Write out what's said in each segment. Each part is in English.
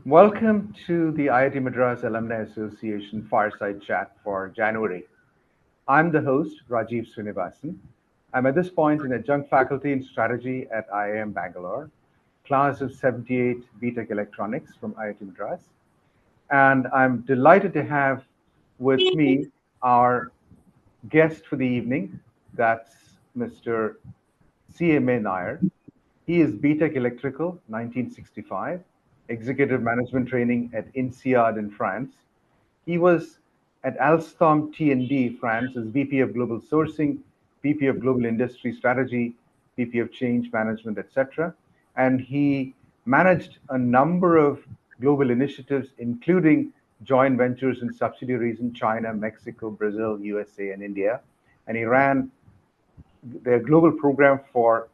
Welcome to the IIT Madras Alumni Association Fireside Chat for January. I'm the host, Rajiv Srinivasan. I'm at this point an adjunct faculty in strategy at IIM Bangalore, class of 78 BTech Electronics from IIT Madras. And I'm delighted to have with me our guest for the evening. That's Mr. CMA Nair. He is BTech Electrical, 1965, executive management training at INSEAD in France. He was at Alstom T&D France as VP of Global Sourcing, VP of Global Industry Strategy, VP of Change Management, etc. And he managed a number of global initiatives, including joint ventures and subsidiaries in China, Mexico, Brazil, USA, and India. And he ran their global program for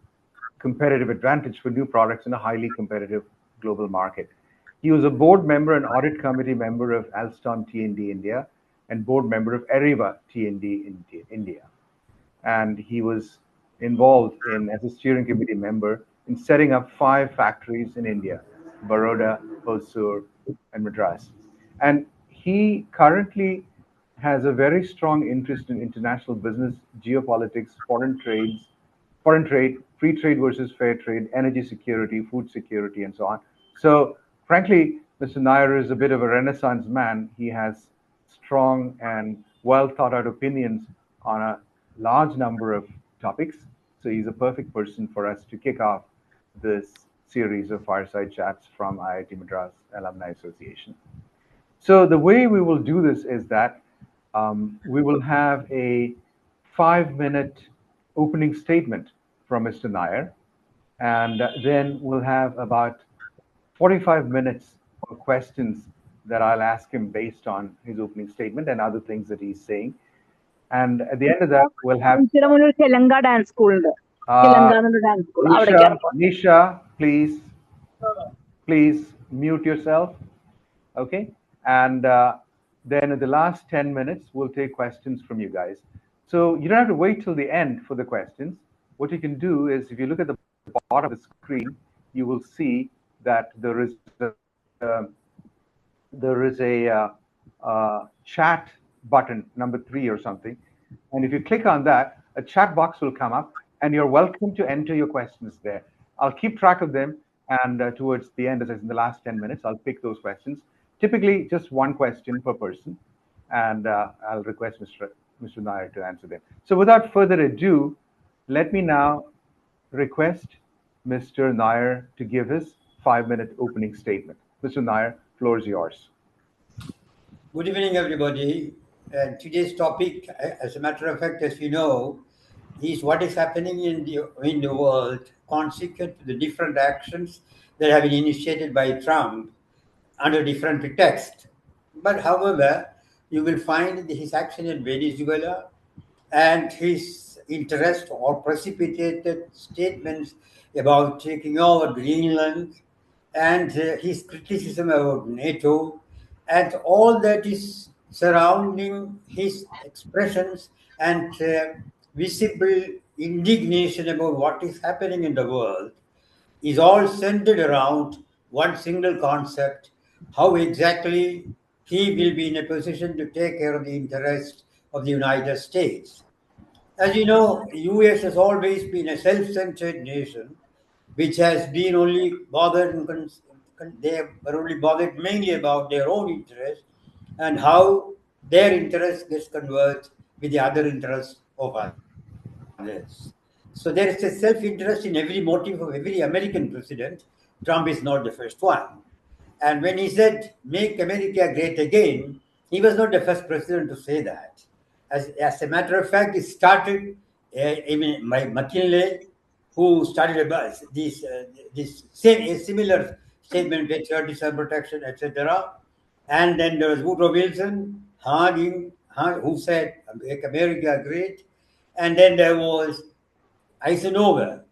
competitive advantage for new products in a highly competitive global market. He was a board member and audit committee member of Alstom T&D India and board member of Areva T&D India. And he was involved as a steering committee member in setting up 5 factories in India, Baroda, Hosur, and Madras. And he currently has a very strong interest in international business, geopolitics, foreign trade, free trade versus fair trade, energy security, food security, and so on. So, frankly, Mr. Nair is a bit of a Renaissance man. He has strong and well thought out opinions on a large number of topics. So, he's a perfect person for us to kick off this series of fireside chats from IIT Madras Alumni Association. So, the way we will do this is that we will have a 5-minute opening statement from Mr. Nair, and then we'll have about 45 minutes for questions that I'll ask him based on his opening statement and other things that he's saying. And at the end of that, we'll have Telangana dance school. Nisha, please mute yourself. Okay, and then in the last 10 minutes, we'll take questions from you guys. So you don't have to wait till the end for the questions. What you can do is, if you look at the bottom of the screen, you will see that there is a chat button, number 3 or something. And if you click on that, a chat box will come up, and you're welcome to enter your questions there. I'll keep track of them, and towards the end, as in the last 10 minutes, I'll pick those questions. Typically, just one question per person, and I'll request Mr. Nair to answer them. So without further ado, let me now request Mr. Nair to give his 5-minute opening statement. Mr. Nair, floor is yours. Good evening, everybody. Today's topic, as a matter of fact, as you know, is what is happening in the world consequent to the different actions that have been initiated by Trump under different pretexts. But however, you will find his action in Venezuela and his interest or precipitated statements about taking over Greenland and his criticism about NATO and all that is surrounding his expressions and visible indignation about what is happening in the world is all centered around one single concept: how exactly he will be in a position to take care of the interests of the United States. As you know, US has always been a self-centered nation, which has been only bothered they were only bothered mainly about their own interests and how their interest gets converged with the other interests of others. So there is a self-interest in every motive of every American president. Trump is not the first one. And when he said, "Make America great again," he was not the first president to say that. As a matter of fact, it started by McKinley, who started this similar statement, patriotism, self-protection, etc. And then there was Woodrow Wilson, Harding, who said, "Make America great." And then there was Eisenhower,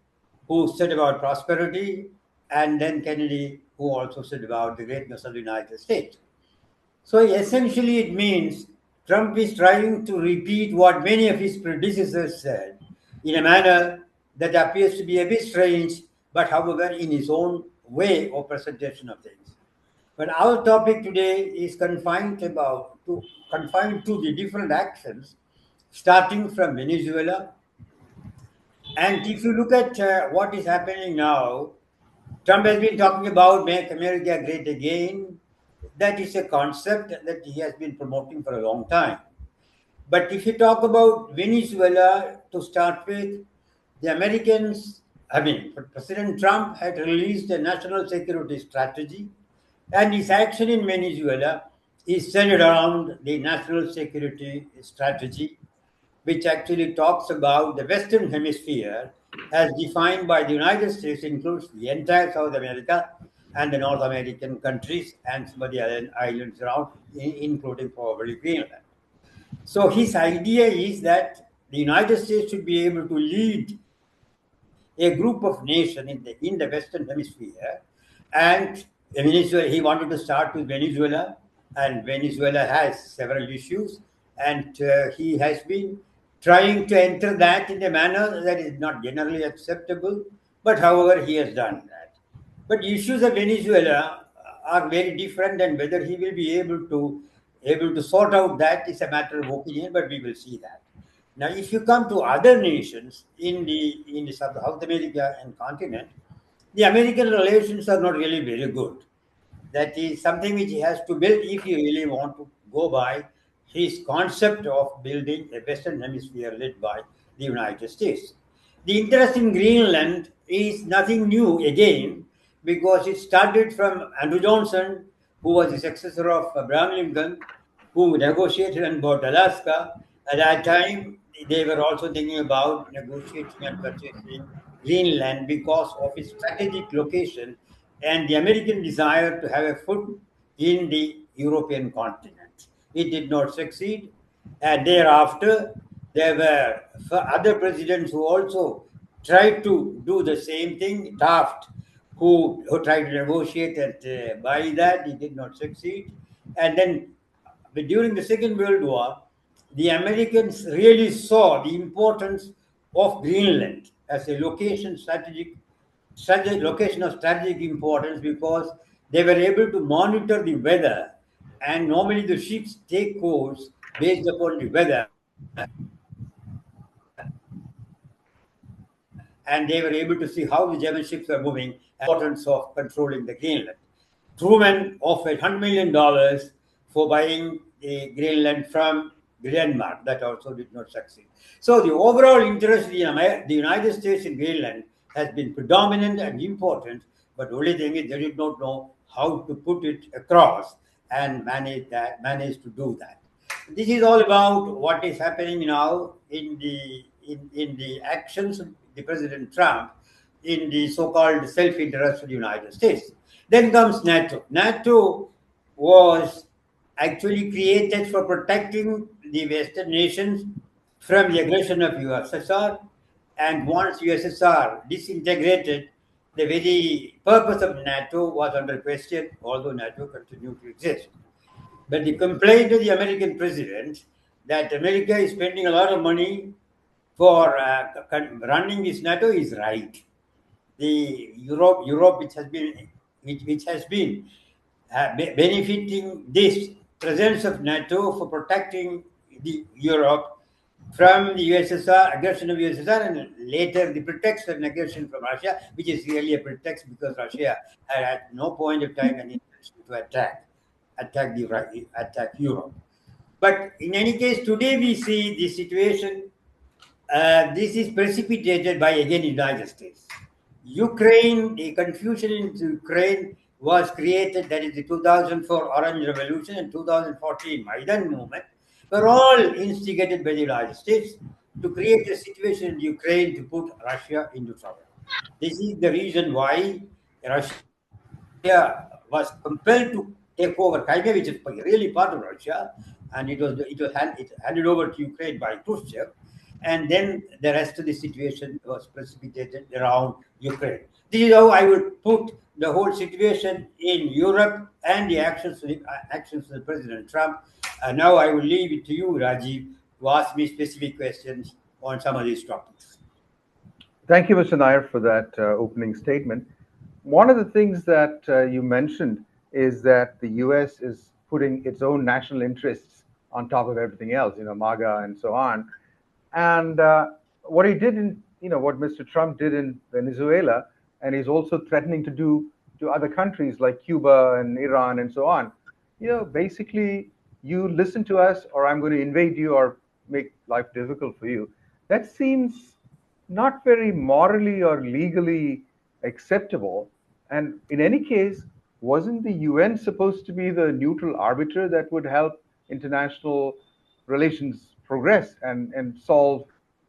who said about prosperity, and then Kennedy, who also said about the greatness of the United States. So essentially it means Trump is trying to repeat what many of his predecessors said in a manner that appears to be a bit strange, but however in his own way of presentation of things. But our topic today is confined to the different actions, starting from Venezuela. And if you look at what is happening now, Trump has been talking about make America great again. That is a concept that he has been promoting for a long time. But if you talk about Venezuela to start with, the Americans, President Trump had released a national security strategy, and his action in Venezuela is centered around the national security strategy, which actually talks about the Western Hemisphere as defined by the United States, includes the entire South America and the North American countries and some of the other islands around, including probably Greenland. So his idea is that the United States should be able to lead a group of nations in the Western Hemisphere, and Venezuela. He wanted to start with Venezuela, and Venezuela has several issues, and he has been trying to enter that in a manner that is not generally acceptable. But however, he has done that. But issues of Venezuela are very different, and whether he will be able to sort out that is a matter of opinion. But we will see that. Now, if you come to other nations in the South America and continent, the American relations are not really very good. That is something which he has to build if you really want to go by his concept of building a Western Hemisphere led by the United States. The interest in Greenland is nothing new again, because it started from Andrew Johnson, who was the successor of Abraham Lincoln, who negotiated and bought Alaska. At that time, they were also thinking about negotiating and purchasing Greenland because of its strategic location and the American desire to have a foot in the European continent. It did not succeed, and thereafter there were other presidents who also tried to do the same thing. Taft, who tried to negotiate and buy that, he did not succeed. And then during the Second World War, the Americans really saw the importance of Greenland as a location of strategic importance, because they were able to monitor the weather, and normally the ships take course based upon the weather, and they were able to see how the German ships were moving, and the importance of controlling the Greenland. Truman offered $100 million for buying the Greenland from Denmark. That also did not succeed. So the overall interest in the United States in Greenland has been predominant and important, but the only thing is they did not know how to put it across and manage to do that. This is all about what is happening now in the actions of the President Trump in the so-called self-interest of the United States. Then comes NATO. NATO was actually created for protecting the Western nations from the aggression of USSR. And once USSR disintegrated, the very purpose of NATO was under question, although NATO continued to exist. But the complaint of the American president that America is spending a lot of money for running this NATO is right. The Europe, which has been benefiting this presence of NATO for protecting the Europe from the USSR, aggression of USSR, and later the pretext of aggression from Russia, which is really a pretext because Russia had at no point of time any intention to attack Europe. But in any case, today we see the situation. This is precipitated by, again, United States. Ukraine, the confusion in Ukraine was created, that is the 2004 Orange Revolution and 2014 Maidan movement, were all instigated by the United States to create a situation in Ukraine to put Russia into trouble. This is the reason why Russia was compelled to take over Crimea, which is really part of Russia, and it was handed over to Ukraine by Khrushchev. And then the rest of the situation was precipitated around Ukraine. This is how I would put the whole situation in Europe and the actions of President Trump. Now I will leave it to you, Rajiv, to ask me specific questions on some of these topics. Thank you, Mr. Nair, for that opening statement. One of the things that you mentioned is that the US is putting its own national interests on top of everything else, MAGA and so on. And what he did in, what Mr. Trump did in Venezuela, and he's also threatening to do to other countries like Cuba and Iran and so on. Basically, you listen to us, or I'm going to invade you or make life difficult for you. That seems not very morally or legally acceptable. And in any case, wasn't the UN supposed to be the neutral arbiter that would help international relations progress and solve,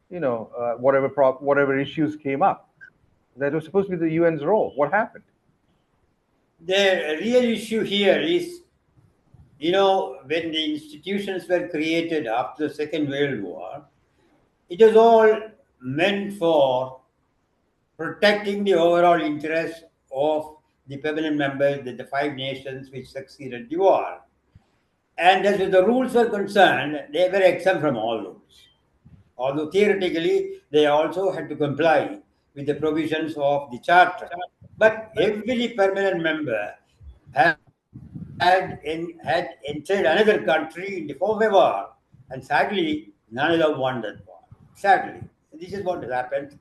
whatever issues came up? That was supposed to be the UN's role. What happened? The real issue here is, when the institutions were created after the Second World War, it was all meant for protecting the overall interests of the permanent members, the five nations which succeeded the war. And as the rules were concerned, they were exempt from all rules. Although theoretically, they also had to comply with the provisions of the Charter. But every permanent member had entered another country in the form of a war. And sadly, none of them won that war. Sadly. This is what has happened.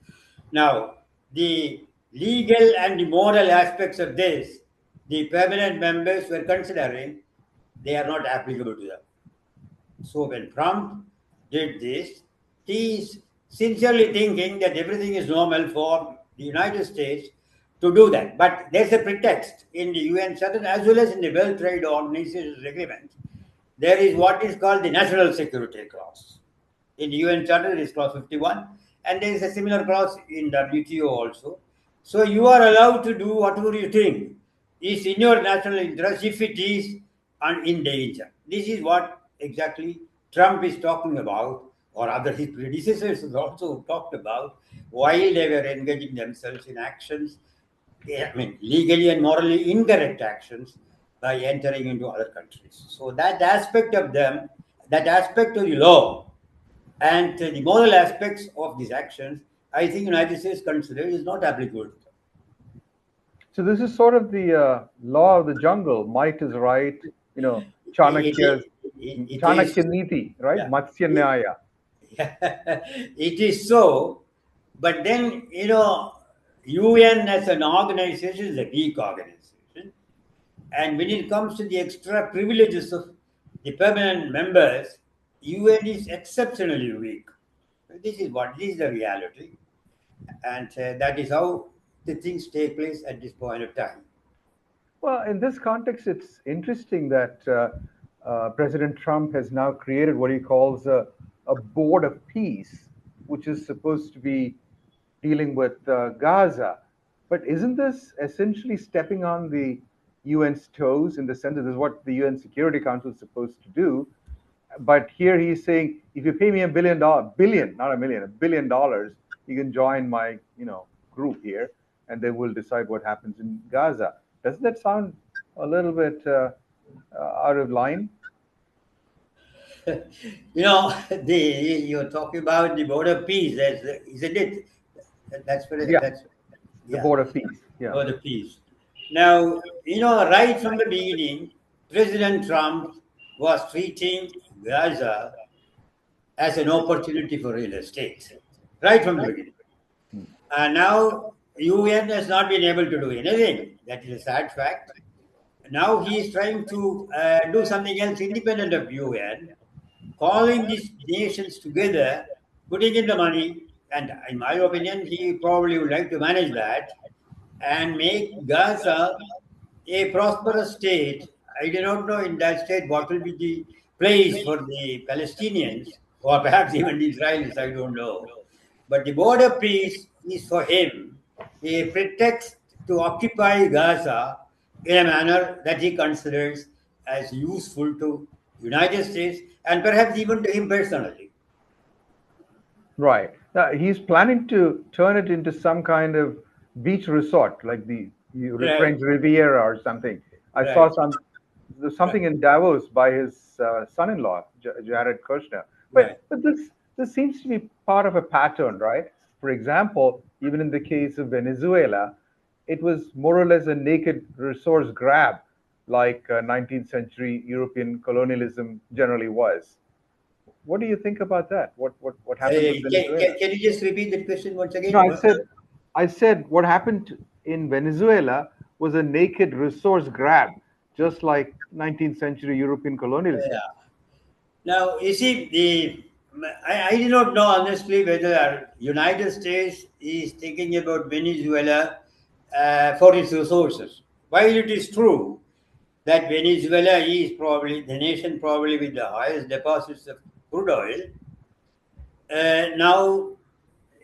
Now, the legal and the moral aspects of this, the permanent members were considering they are not applicable to them. So when Trump did this, he is sincerely thinking that everything is normal for the United States to do that. But there's a pretext in the UN Charter as well as in the World Trade Organization's agreement. There is what is called the National Security Clause. In the UN Charter, it is Clause 51, and there is a similar clause in WTO also. So you are allowed to do whatever you think is in your national interest if it is in danger. This is what exactly Trump is talking about, or other his predecessors also talked about, while they were engaging themselves in actions, legally and morally incorrect actions by entering into other countries. So that aspect of them, that aspect of the law and the moral aspects of these actions, I think United States considers is not applicable to them. So this is sort of the law of the jungle. Might is right. Chanakya's Chanakya Niti, right? Yeah. Matsya Nyaya. It is so, but then UN as an organization is a weak organization, and when it comes to the extra privileges of the permanent members, UN is exceptionally weak. This is the reality, and that is how the things take place at this point of time. Well, in this context, it's interesting that President Trump has now created what he calls a board of peace, which is supposed to be dealing with Gaza. But isn't this essentially stepping on the UN's toes in the sense that this is what the UN Security Council is supposed to do? But here he's saying, if you pay me $1 billion, billion, not a million, $1 billion, you can join my, group here, and they will decide what happens in Gaza. Doesn't that sound a little bit out of line? You're talking about the Board of Peace, isn't it? That's what that's the Board of Peace. Yeah. Board of Peace. Now, right from the beginning, President Trump was treating Gaza as an opportunity for real estate, right from the beginning. And now UN has not been able to do anything. That is a sad fact. Now he is trying to do something else independent of UN, calling these nations together, putting in the money, and in my opinion, he probably would like to manage that and make Gaza a prosperous state. I do not know in that state what will be the place for the Palestinians, or perhaps even the Israelis, I don't know. But the Board of Peace is for him a pretext to occupy Gaza in a manner that he considers as useful to United States and perhaps even to him personally. Right. Now, he's planning to turn it into some kind of beach resort, like the French Riviera or something. I saw something in Davos by his son-in-law, Jared Kushner. But this seems to be part of a pattern, right? For example, even in the case of Venezuela, it was more or less a naked resource grab, like 19th century European colonialism generally was. What do you think about that? What happened with Venezuela? Can you just repeat that question once No, again? I said what happened in Venezuela was a naked resource grab, just like 19th century European colonialism. Yeah. Now, you see, I do not know honestly whether United States is thinking about Venezuela for its resources. While it is true that Venezuela is probably the nation probably with the highest deposits of crude oil, now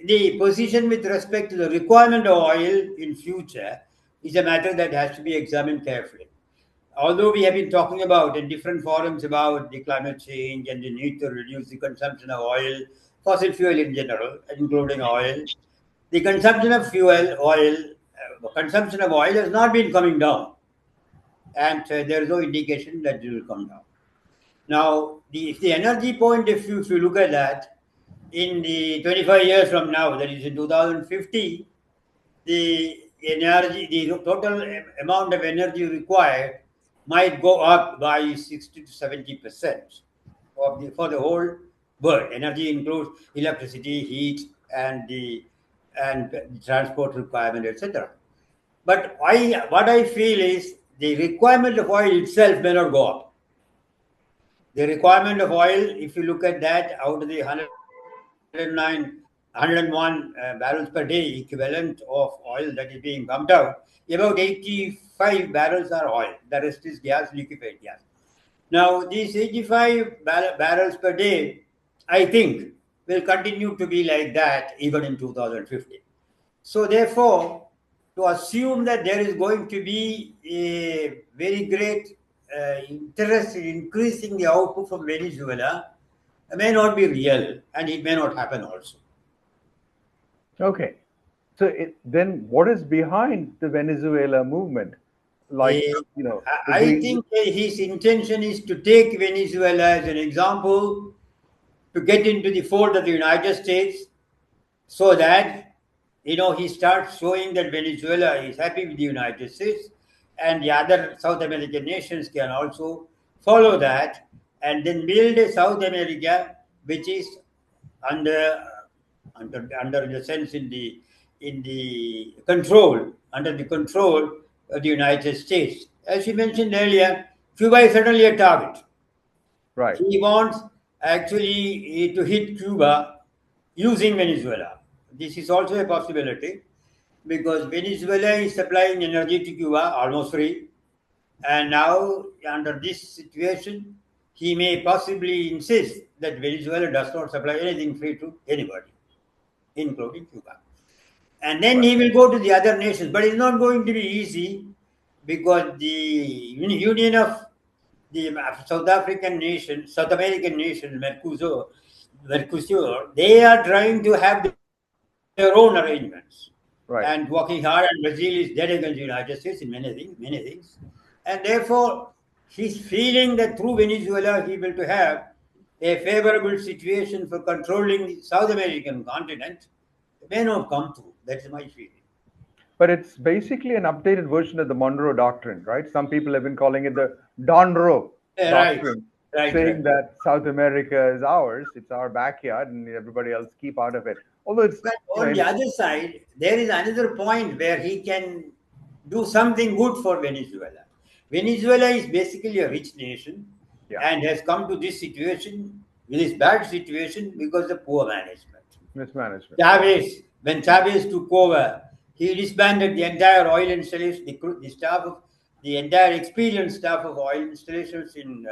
the position with respect to the requirement of oil in future is a matter that has to be examined carefully. Although we have been talking about in different forums about the climate change and the need to reduce the consumption of oil, fossil fuel in general, including oil, the consumption of consumption of oil has not been coming down, and there is no indication that it will come down. Now, the energy point of view, if you look at that, in the 25 years from now, that is in 2050, the total amount of energy required might go up by 60 to 70% for the whole world. Energy includes electricity, heat, and the transport requirement, etc. But what I feel is the requirement of oil itself may not go up. The requirement of oil, if you look at that, out of the 101 barrels per day equivalent of oil that is being pumped out, about 85 barrels are oil. The rest is gas, liquefied gas. Now, these 85 barrels per day, I think, will continue to be like that even in 2050. So, therefore, to assume that there is going to be a very great interest in increasing the output from Venezuela may not be real, and it may not happen also. Okay, so then what is behind the Venezuela movement? Like, Eh, you know, the I green. think his intention is to take Venezuela as an example to get into the fold of the United States so that he starts showing that Venezuela is happy with the United States, and the other South American nations can also follow that, and then build a South America which is under under the sense in the control under the control of the United States. As you mentioned earlier, Cuba is certainly a target. Right. He wants actually to hit Cuba using Venezuela. This is also a possibility because Venezuela is supplying energy to Cuba almost free. And now, under this situation, he may possibly insist that Venezuela does not supply anything free to anybody, including Cuba. And then Right. he will go to the other nations. But it's not going to be easy because the union of the South American nation, Mercosur, they are trying to have their own arrangements and working Right. hard. And Brazil is dead against the United States in many things. And therefore, he's feeling that through Venezuela, he will to have a favorable situation for controlling the South American continent. It may not come through. That's my feeling. But it's basically an updated version of the Monroe Doctrine, right? Some people have been calling it the Donroe Right, Doctrine, right. saying that South America is ours, it's our backyard, and everybody else keep out of it. Although it's, But you know, on the other side, there is another point where he can do something good for Venezuela. Venezuela is basically a rich nation yeah, and has come to this situation, this bad situation, because of poor management. mismanagement. When Chavez took over, he disbanded the entire oil installation, the staff of the entire experienced staff of oil installations in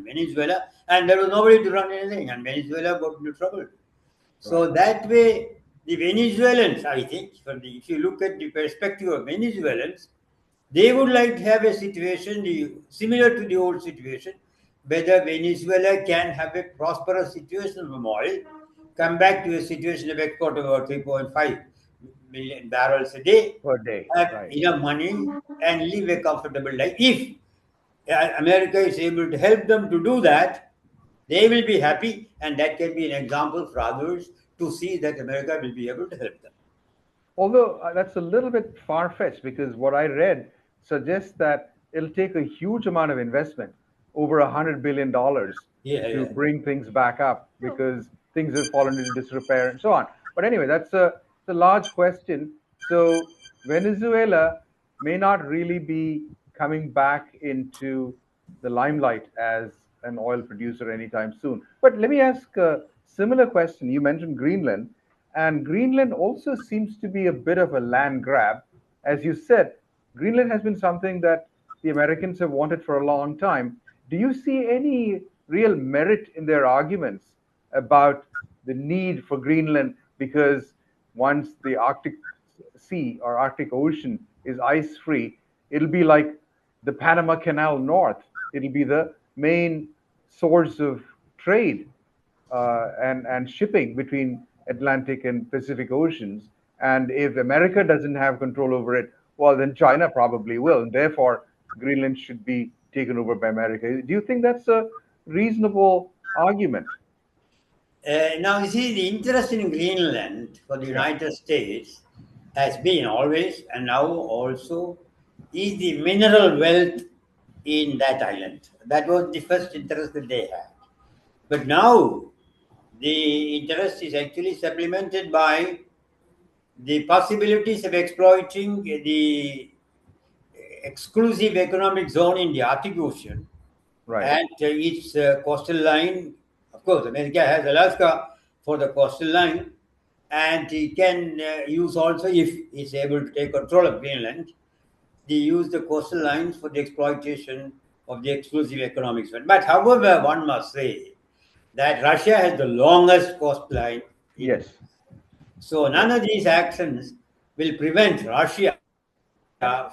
Venezuela, and there was nobody to run anything, and Venezuela got into trouble. Right. So that way, the Venezuelans, I think, if you look at the perspective of Venezuelans, they would like to have a situation similar to the old situation, whether Venezuela can have a prosperous situation from oil, come back to a situation of export of about 3.5 million barrels a day, Per day. have Right. enough money, and live a comfortable life. If America is able to help them to do that, they will be happy, and that can be an example for others to see that America will be able to help them. Although that's a little bit far fetched because what I read suggests that it'll take a huge amount of investment, over $100 billion, Yeah, to yeah. bring things back up because things have fallen into disrepair and so on. But anyway, it's a large question. So Venezuela may not really be coming back into the limelight as an oil producer anytime soon. But let me ask a similar question. You mentioned Greenland, and Greenland also seems to be a bit of a land grab. As you said, Greenland has been something that the Americans have wanted for a long time. Do you see any real merit in their arguments about the need for Greenland? Because once the Arctic Sea or Arctic Ocean is ice free, it'll be like the Panama Canal North. It'll be the main source of trade and shipping between Atlantic and Pacific Oceans. And if America doesn't have control over it, well, then China probably will. And therefore, Greenland should be taken over by America. Do you think that's a reasonable argument? Now, you see, the interest in Greenland for the Yeah, United States has been always and now also is the mineral wealth in that island. That was the first interest that they had. But now the interest is actually supplemented by the possibilities of exploiting the exclusive economic zone in the Arctic Ocean right. and its coastal line. Of course, America has Alaska for the coastal line, and he can use also, if he's able to take control of Greenland, they use the coastal lines for the exploitation of the exclusive economic zone. But however, one must say that Russia has the longest coastline in the Yes, world. So yes, none of these actions will prevent Russia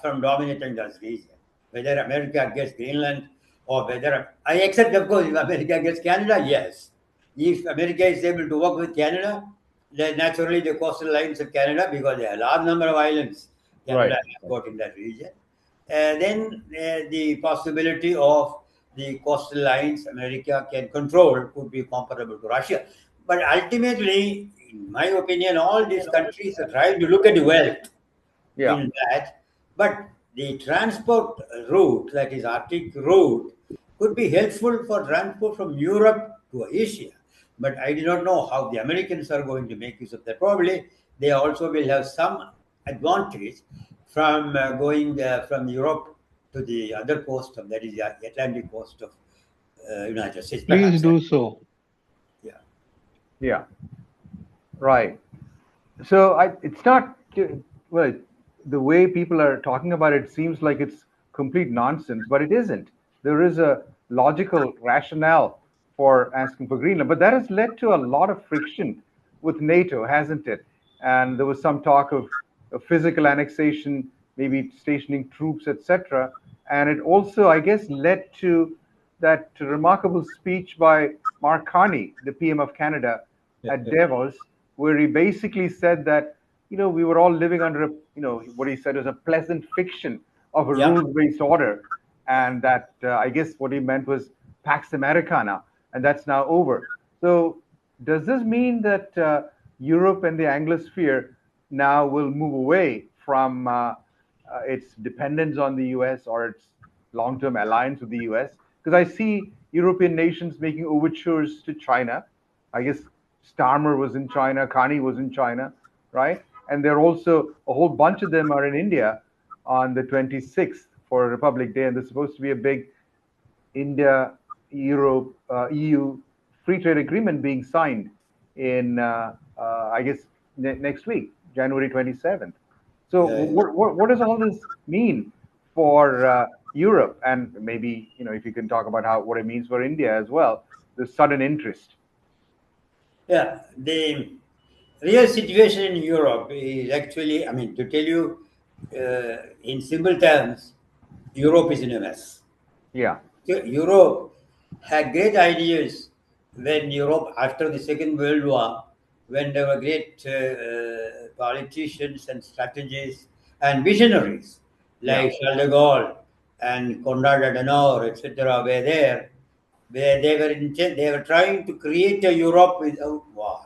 from dominating this region. Whether America gets Greenland or whether I accept, of course, if America gets Canada, yes. If America is able to work with Canada, then naturally the coastal lines of Canada, because there are a large number of islands Canada right. has got in that region, then the possibility of the coastal lines America can control could be comparable to Russia. But ultimately, in my opinion, all these countries are trying to look at the wealth Yeah. in that. But the transport route, that is Arctic route, could be helpful for transport from Europe to Asia. But I do not know how the Americans are going to make use of that. Probably they also will have some advantage from going from Europe to the other coast of, that is the Atlantic coast of United States, Please perhaps. do so. Yeah. Yeah, right. So it's not, well, the way people are talking about it seems like it's complete nonsense, but it isn't. There is a logical rationale for asking for Greenland, but that has led to a lot of friction with NATO, hasn't it? And there was some talk of physical annexation, maybe stationing troops, etc. And it also, I guess, led to that remarkable speech by Mark Carney, the PM of Canada, at Davos, where he basically said that, we were all living under a, what he said was a pleasant fiction of a Yeah. rules-based order, and that I guess what he meant was Pax Americana, and that's now over. So does this mean that Europe and the Anglosphere now will move away from its dependence on the US or its long-term alliance with the US? Because I see European nations making overtures to China. I guess Starmer was in China, Carney was in China, right? And they're also, a whole bunch of them are in India on the 26th for Republic Day, and there's supposed to be a big India, Europe, EU free trade agreement being signed in, I guess, next week, January 27th. So Yeah, yeah. what does all this mean for Europe? And maybe, if you can talk about what it means for India as well, the sudden interest. Yeah, the real situation in Europe is actually, I mean, to tell you in simple terms, Europe is in a mess. Yeah, So Europe had great ideas when Europe, after the Second World War, when there were great politicians and strategists and visionaries yeah, like Charles de Gaulle and Konrad Adenauer, etc., were there, where they were trying to create a Europe without war.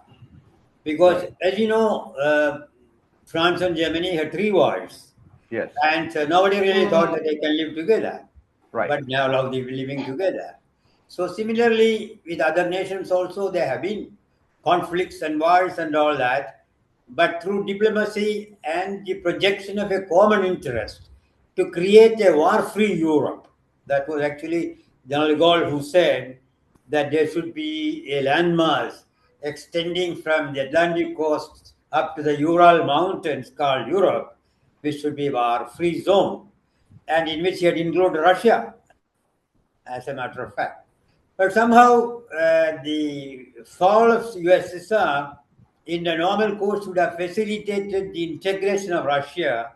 Because, right. as you know, France and Germany had three wars. Yes. And nobody really thought that they can live together. Right. But now they're living together. So similarly, with other nations also, there have been conflicts and wars and all that. But through diplomacy and the projection of a common interest to create a war-free Europe, that was actually General de Gaulle who said that there should be a landmass extending from the Atlantic coast up to the Ural Mountains called Europe, which should be a war-free zone, and in which he had included Russia, as a matter of fact. But somehow the fall of USSR in the normal course would have facilitated the integration of Russia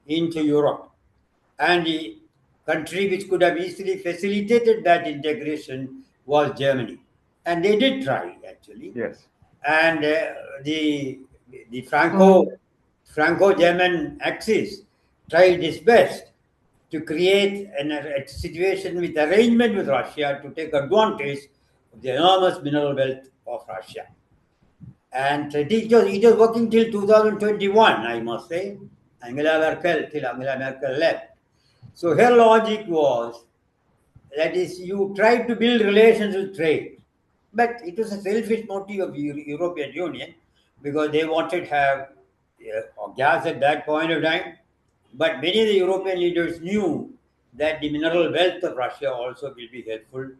into Europe. And the country which could have easily facilitated that integration was Germany. And they did try, actually. Yes. And the Franco-German axis tried its best to create a situation with arrangement with Russia to take advantage of the enormous mineral wealth of Russia. And it was working till 2021, I must say. Till Angela Merkel left. So her logic was, that is, you try to build relations with trade. But it was a selfish motive of the European Union, because they wanted to have gas at that point of time. But many of the European leaders knew that the mineral wealth of Russia also will be helpful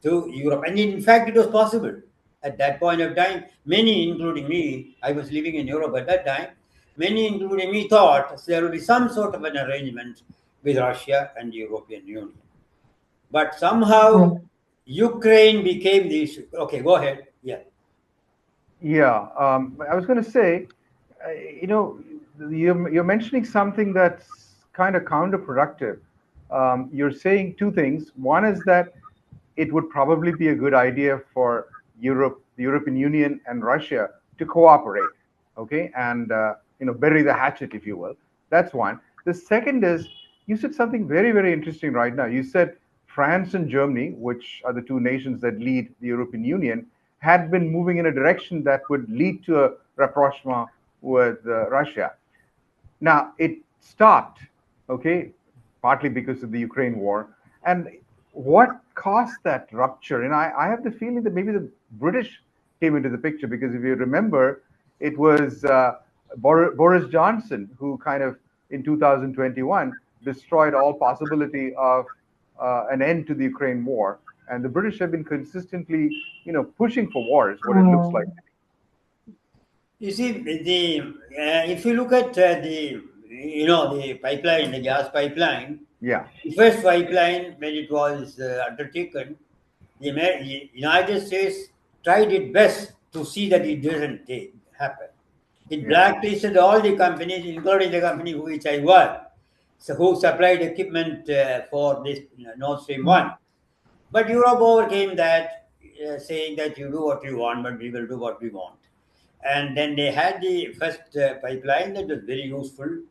to Europe. And in fact, it was possible. At that point of time, many, including me, I was living in Europe at that time, many, including me, thought there would be some sort of an arrangement with Russia and the European Union. But somehow, Ukraine became the issue. Okay, go ahead. Yeah. Yeah. I was going to say, you know, you're mentioning something that's kind of counterproductive. You're saying two things. One is that it would probably be a good idea for Europe, the European Union, and Russia to cooperate, okay, and bury the hatchet, if you will. That's one. The second is you said something very, very interesting right now. You said France and Germany, which are the two nations that lead the European Union, had been moving in a direction that would lead to a rapprochement with Russia. Now, it stopped, okay, partly because of the Ukraine war. And what caused that rupture? And I have the feeling that maybe the British came into the picture, because if you remember, it was Boris Johnson who kind of, in 2021, destroyed all possibility of an end to the Ukraine war. And the British have been consistently, pushing for war, is what it looks like. You see, if you look at the pipeline, the gas pipeline, Yeah. the first pipeline, when it was undertaken, the United States tried its best to see that it doesn't happen. It blacklisted all the companies, including the company which I work, so who supplied equipment for this Nord Stream 1. But Europe overcame that, saying that you do what you want, but we will do what we want. And then they had the first pipeline that was very useful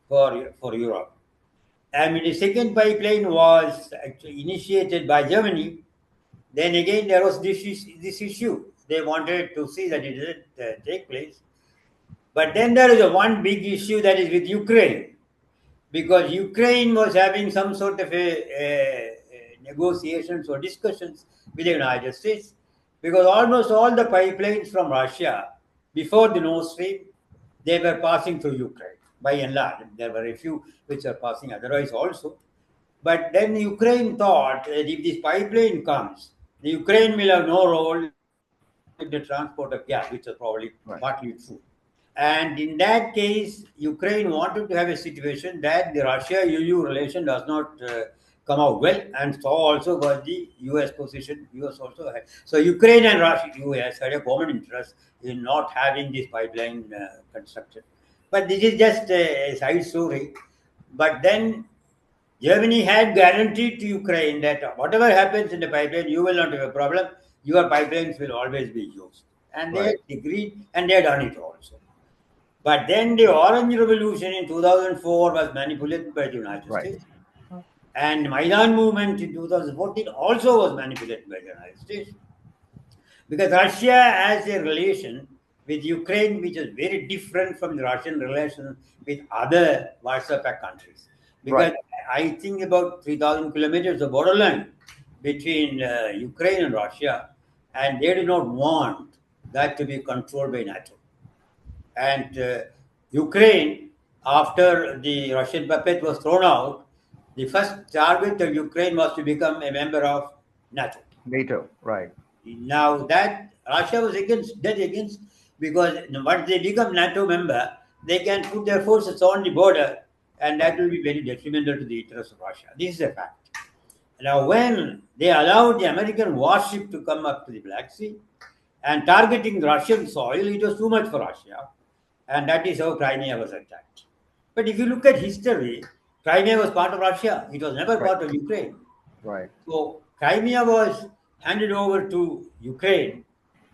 for Europe. And the second pipeline was actually initiated by Germany. Then again, there was this issue. They wanted to see that it didn't take place. But then there is one big issue that is with Ukraine, because Ukraine was having some sort of a negotiations or discussions with the United States, because almost all the pipelines from Russia before the Nord Stream, they were passing through Ukraine by and large. There were a few which are passing otherwise also. But then Ukraine thought that if this pipeline comes, the Ukraine will have no role in the transport of gas, which is probably partly true. And in that case, Ukraine wanted to have a situation that the Russia-EU relation does not come out well, and so also was the US position. US also had. So Ukraine and Russia, US had a common interest in not having this pipeline constructed. But this is just a side story. But then Germany had guaranteed to Ukraine that whatever happens in the pipeline, you will not have a problem. Your pipelines will always be used. And they had agreed, and they had done it also. But then the Orange Revolution in 2004 was manipulated by the United States. And Maidan movement in 2014 also was manipulated by the United States. Because Russia has a relation with Ukraine, which is very different from the Russian relations with other Warsaw Pact countries. Because I think about 3,000 kilometers of borderline between Ukraine and Russia, and they do not want that to be controlled by NATO. And Ukraine, after the Russian puppet was thrown out, the first target of Ukraine was to become a member of NATO. NATO, right. Now that Russia was dead against, because once they become NATO member, they can put their forces on the border, and that will be very detrimental to the interests of Russia. This is a fact. Now, when they allowed the American warship to come up to the Black Sea and targeting Russian soil, it was too much for Russia, and that is how Crimea was attacked. But if you look at history, Crimea was part of Russia. It was never part of Ukraine. Right. So Crimea was handed over to Ukraine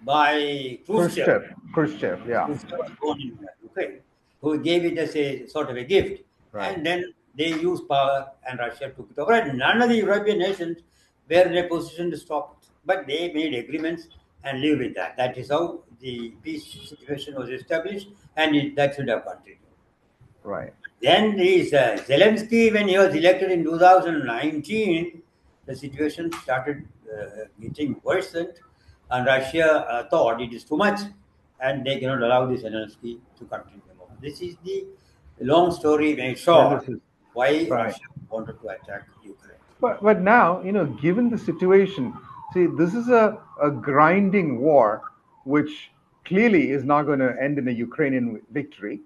by Khrushchev. Khrushchev, yeah. Khrushchev was born in Ukraine, who gave it as a sort of a gift. Right. And then they used power and Russia took it over. And none of the European nations were in a position to stop it. But they made agreements and live with that. That is how the peace situation was established, and that should have continued. Right. Then Zelensky, when he was elected in 2019, the situation started getting worsened, and Russia thought it is too much, and they cannot allow this Zelensky to continue more. This is the long story made short why Russia wanted to attack Ukraine. But now, given the situation, see, this is a grinding war, which clearly is not going to end in a Ukrainian victory.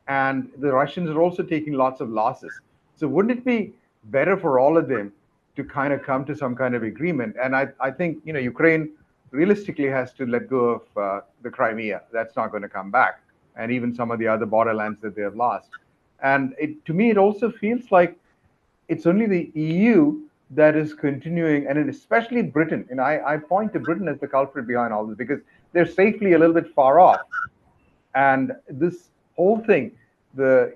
And the Russians are also taking lots of losses. So wouldn't it be better for all of them to kind of come to some kind of agreement? And I think, Ukraine realistically has to let go of the Crimea. That's not going to come back. And even some of the other borderlands that they have lost. And to me, it also feels like it's only the EU that is continuing, and especially Britain. And I point to Britain as the culprit behind all this because they're safely a little bit far off. And this whole thing, the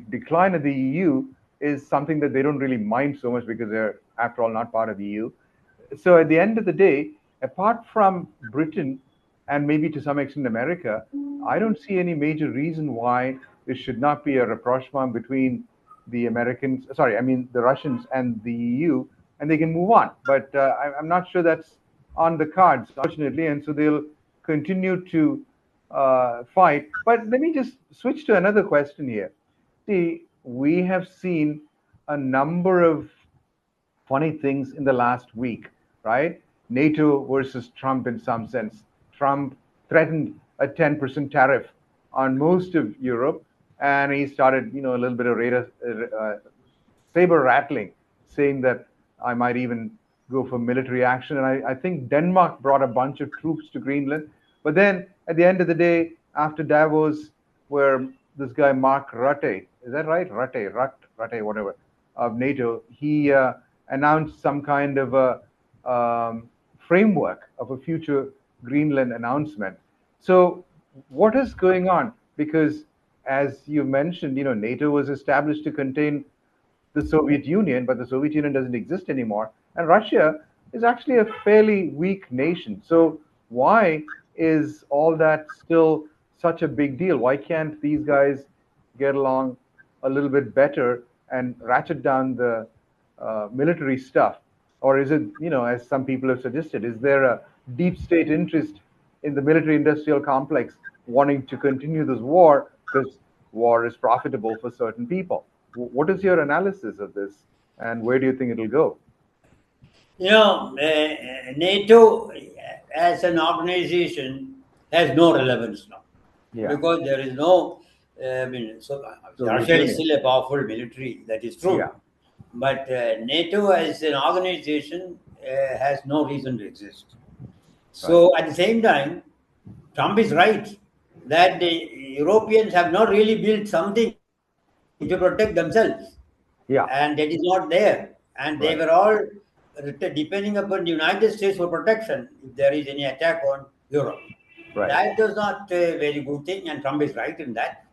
decline of the EU is something that they don't really mind so much because they're, after all, not part of the EU. So at the end of the day, apart from Britain and maybe to some extent America, I don't see any major reason why there should not be a rapprochement between the Russians and the EU, and they can move on. But I'm not sure that's on the cards, unfortunately, and so they'll continue to fight. But let me just switch to another question here. See, we have seen a number of funny things in the last week, right? NATO versus Trump in some sense. Trump threatened a 10% tariff on most of Europe, and he started, a little bit of saber rattling, saying that I might even go for military action. And I think Denmark brought a bunch of troops to Greenland. But then at the end of the day, after Davos, where this guy Mark Rutte, is that right? Rutte, whatever, of NATO, he announced some kind of a framework of a future Greenland announcement. So what is going on? Because as you mentioned, NATO was established to contain the Soviet Union, but the Soviet Union doesn't exist anymore. And Russia is actually a fairly weak nation. So why is all that still such a big deal? Why can't these guys get along a little bit better and ratchet down the military stuff? Or is it, as some people have suggested, is there a deep state interest in the military industrial complex wanting to continue this war because war is profitable for certain people? What is your analysis of this, and where do you think it'll go? NATO as an organization has no relevance now, because there is no. Russia is still a powerful military. That is true, but NATO as an organization has no reason to exist. So at the same time, Trump is right that the Europeans have not really built something to protect themselves. And that is not there. And they were all depending upon the United States for protection if there is any attack on Europe. That is not a very good thing, and Trump is right in that.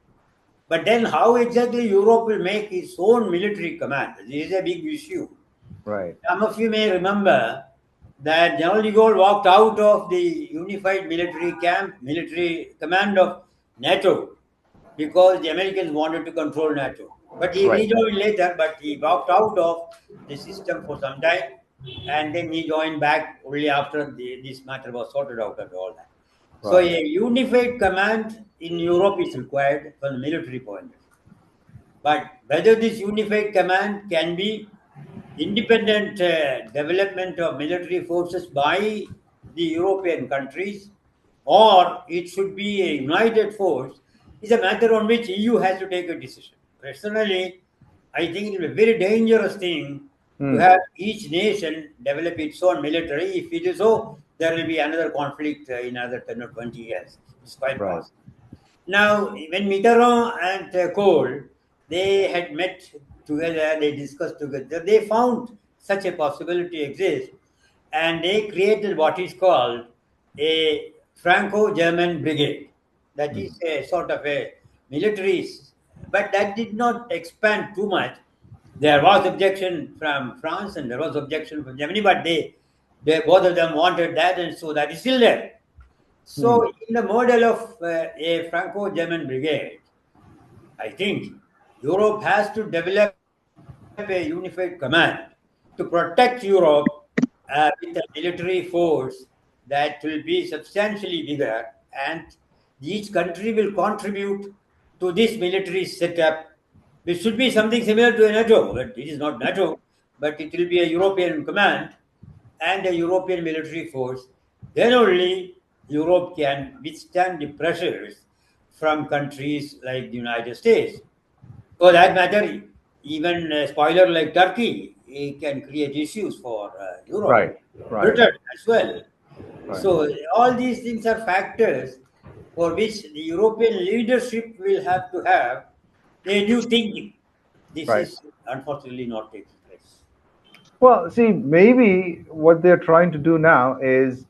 But then how exactly Europe will make its own military command? This is a big issue. Some of you may remember that General de Gaulle walked out of the unified military command of NATO, because the Americans wanted to control NATO. But he Right. rejoined later, but he walked out of the system for some time, and then he joined back only after this matter was sorted out and all that. So Right. a unified command in Europe is required from the military point of view. But whether this unified command can be independent development of military forces by the European countries, or it should be a united force, is a matter on which EU has to take a decision. Personally, I think it is a very dangerous thing to Hmm. have each nation develop its own military. If it is so, there will be another conflict in another 10 or 20 years. It's quite Right. possible. Now, when Mitterrand and Kohl, they had met together, they discussed together, they found such a possibility exists, and they created what is called a Franco-German brigade. That Hmm. is a sort of a military, but that did not expand too much. There was objection from France and there was objection from Germany, but they both of them wanted that, and so that is still there. Hmm. So, in the model of a Franco-German brigade, I think Europe has to develop a unified command to protect Europe with a military force that will be substantially bigger, and each country will contribute to this military setup, which should be something similar to a NATO, but it is not NATO, but it will be a European command and a European military force. Then only Europe can withstand the pressures from countries like the United States. For that matter, even a spoiler like Turkey, it can create issues for Europe, Right. Right. Britain as well. Right. So all these things are factors for which the European leadership will have to have a new thinking. This Right. is unfortunately not taking place. Well, see, maybe what they're trying to do now is,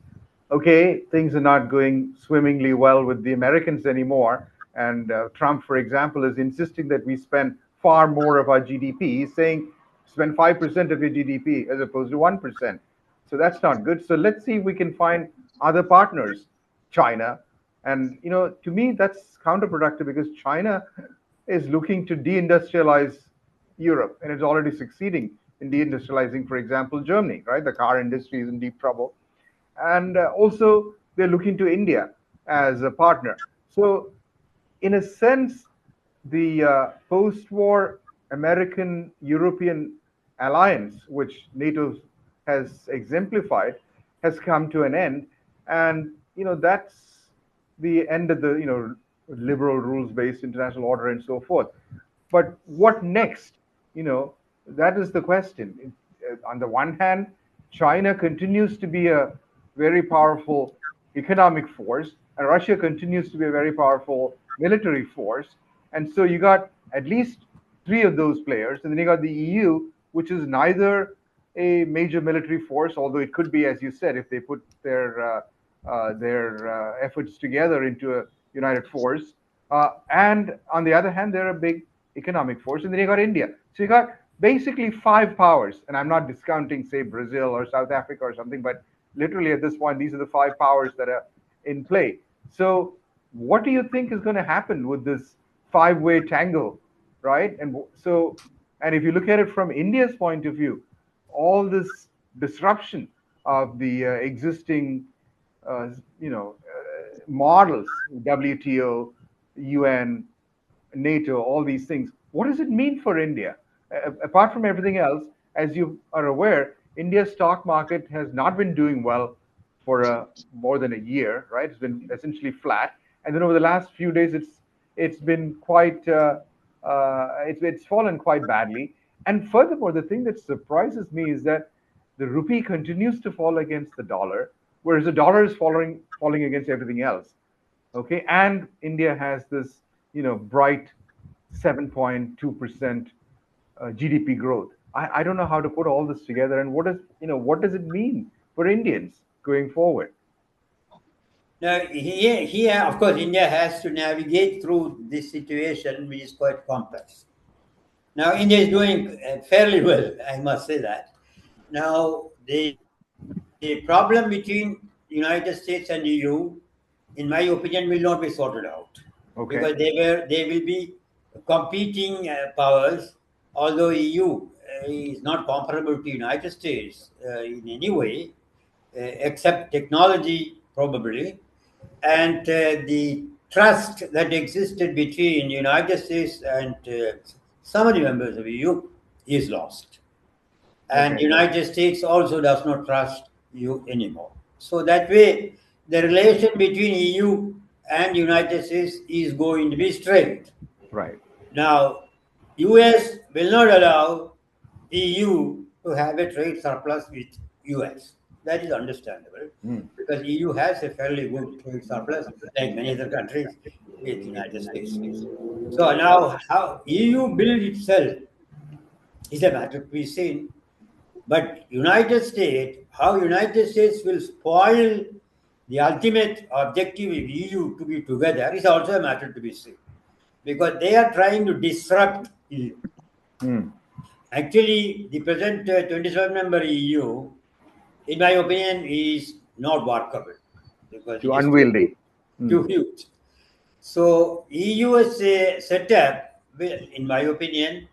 okay, things are not going swimmingly well with the Americans anymore. And Trump, for example, is insisting that we spend far more of our GDP. He's saying spend 5% of your GDP as opposed to 1%. So that's not good. So let's see if we can find other partners, China. And, to me, that's counterproductive because China is looking to deindustrialize Europe, and it's already succeeding in deindustrializing, for example, Germany, right? The car industry is in deep trouble. And also, they're looking to India as a partner. So, in a sense, the post war American European alliance, which NATO has exemplified, has come to an end. And, that's the end of the, liberal rules based international order and so forth. But what next? That is the question. On the one hand, China continues to be a very powerful economic force, and Russia continues to be a very powerful military force. And so you got at least three of those players, and then you got the EU, which is neither a major military force, although it could be, as you said, if they put their efforts together into a united force. And on the other hand, they're a big economic force. And then you got India. So you got basically five powers. And I'm not discounting, say, Brazil or South Africa or something, but literally at this point, these are the five powers that are in play. So what do you think is going to happen with this five-way tango, right? And if you look at it from India's point of view, all this disruption of the existing uh, models, WTO, UN, NATO, all these things. What does it mean for India? Apart from everything else, as you are aware, India's stock market has not been doing well for more than a year, right? It's been essentially flat, and then over the last few days, it's been quite it's fallen quite badly. And furthermore, the thing that surprises me is that the rupee continues to fall against the dollar, whereas the dollar is falling against everything else. Okay, and India has this bright 7.2% GDP growth. I don't know how to put all this together, and what does it mean for Indians going forward? Now, here, of course, India has to navigate through this situation, which is quite complex. Now, India is doing fairly well, I must say that. Now, the the problem between United States and EU, in my opinion, will not be sorted out Okay. because they will be competing powers. Although EU is not comparable to United States in any way, except technology probably, and the trust that existed between United States and some of the members of EU is lost. And Okay. United States also does not trust you anymore. So that way, the relation between EU and United States is going to be strained. Right. Now, US will not allow EU to have a trade surplus with US. That is understandable Mm. because EU has a fairly good trade surplus, like many other countries, with United States. So now, how EU build itself is a matter to be seen. But how United States will spoil the ultimate objective of EU to be together is also a matter to be seen. Because they are trying to disrupt EU. Mm. Actually, the present 27-member EU, in my opinion, is not workable because Too it is unwieldy. too huge. So EU as a setup, in my opinion,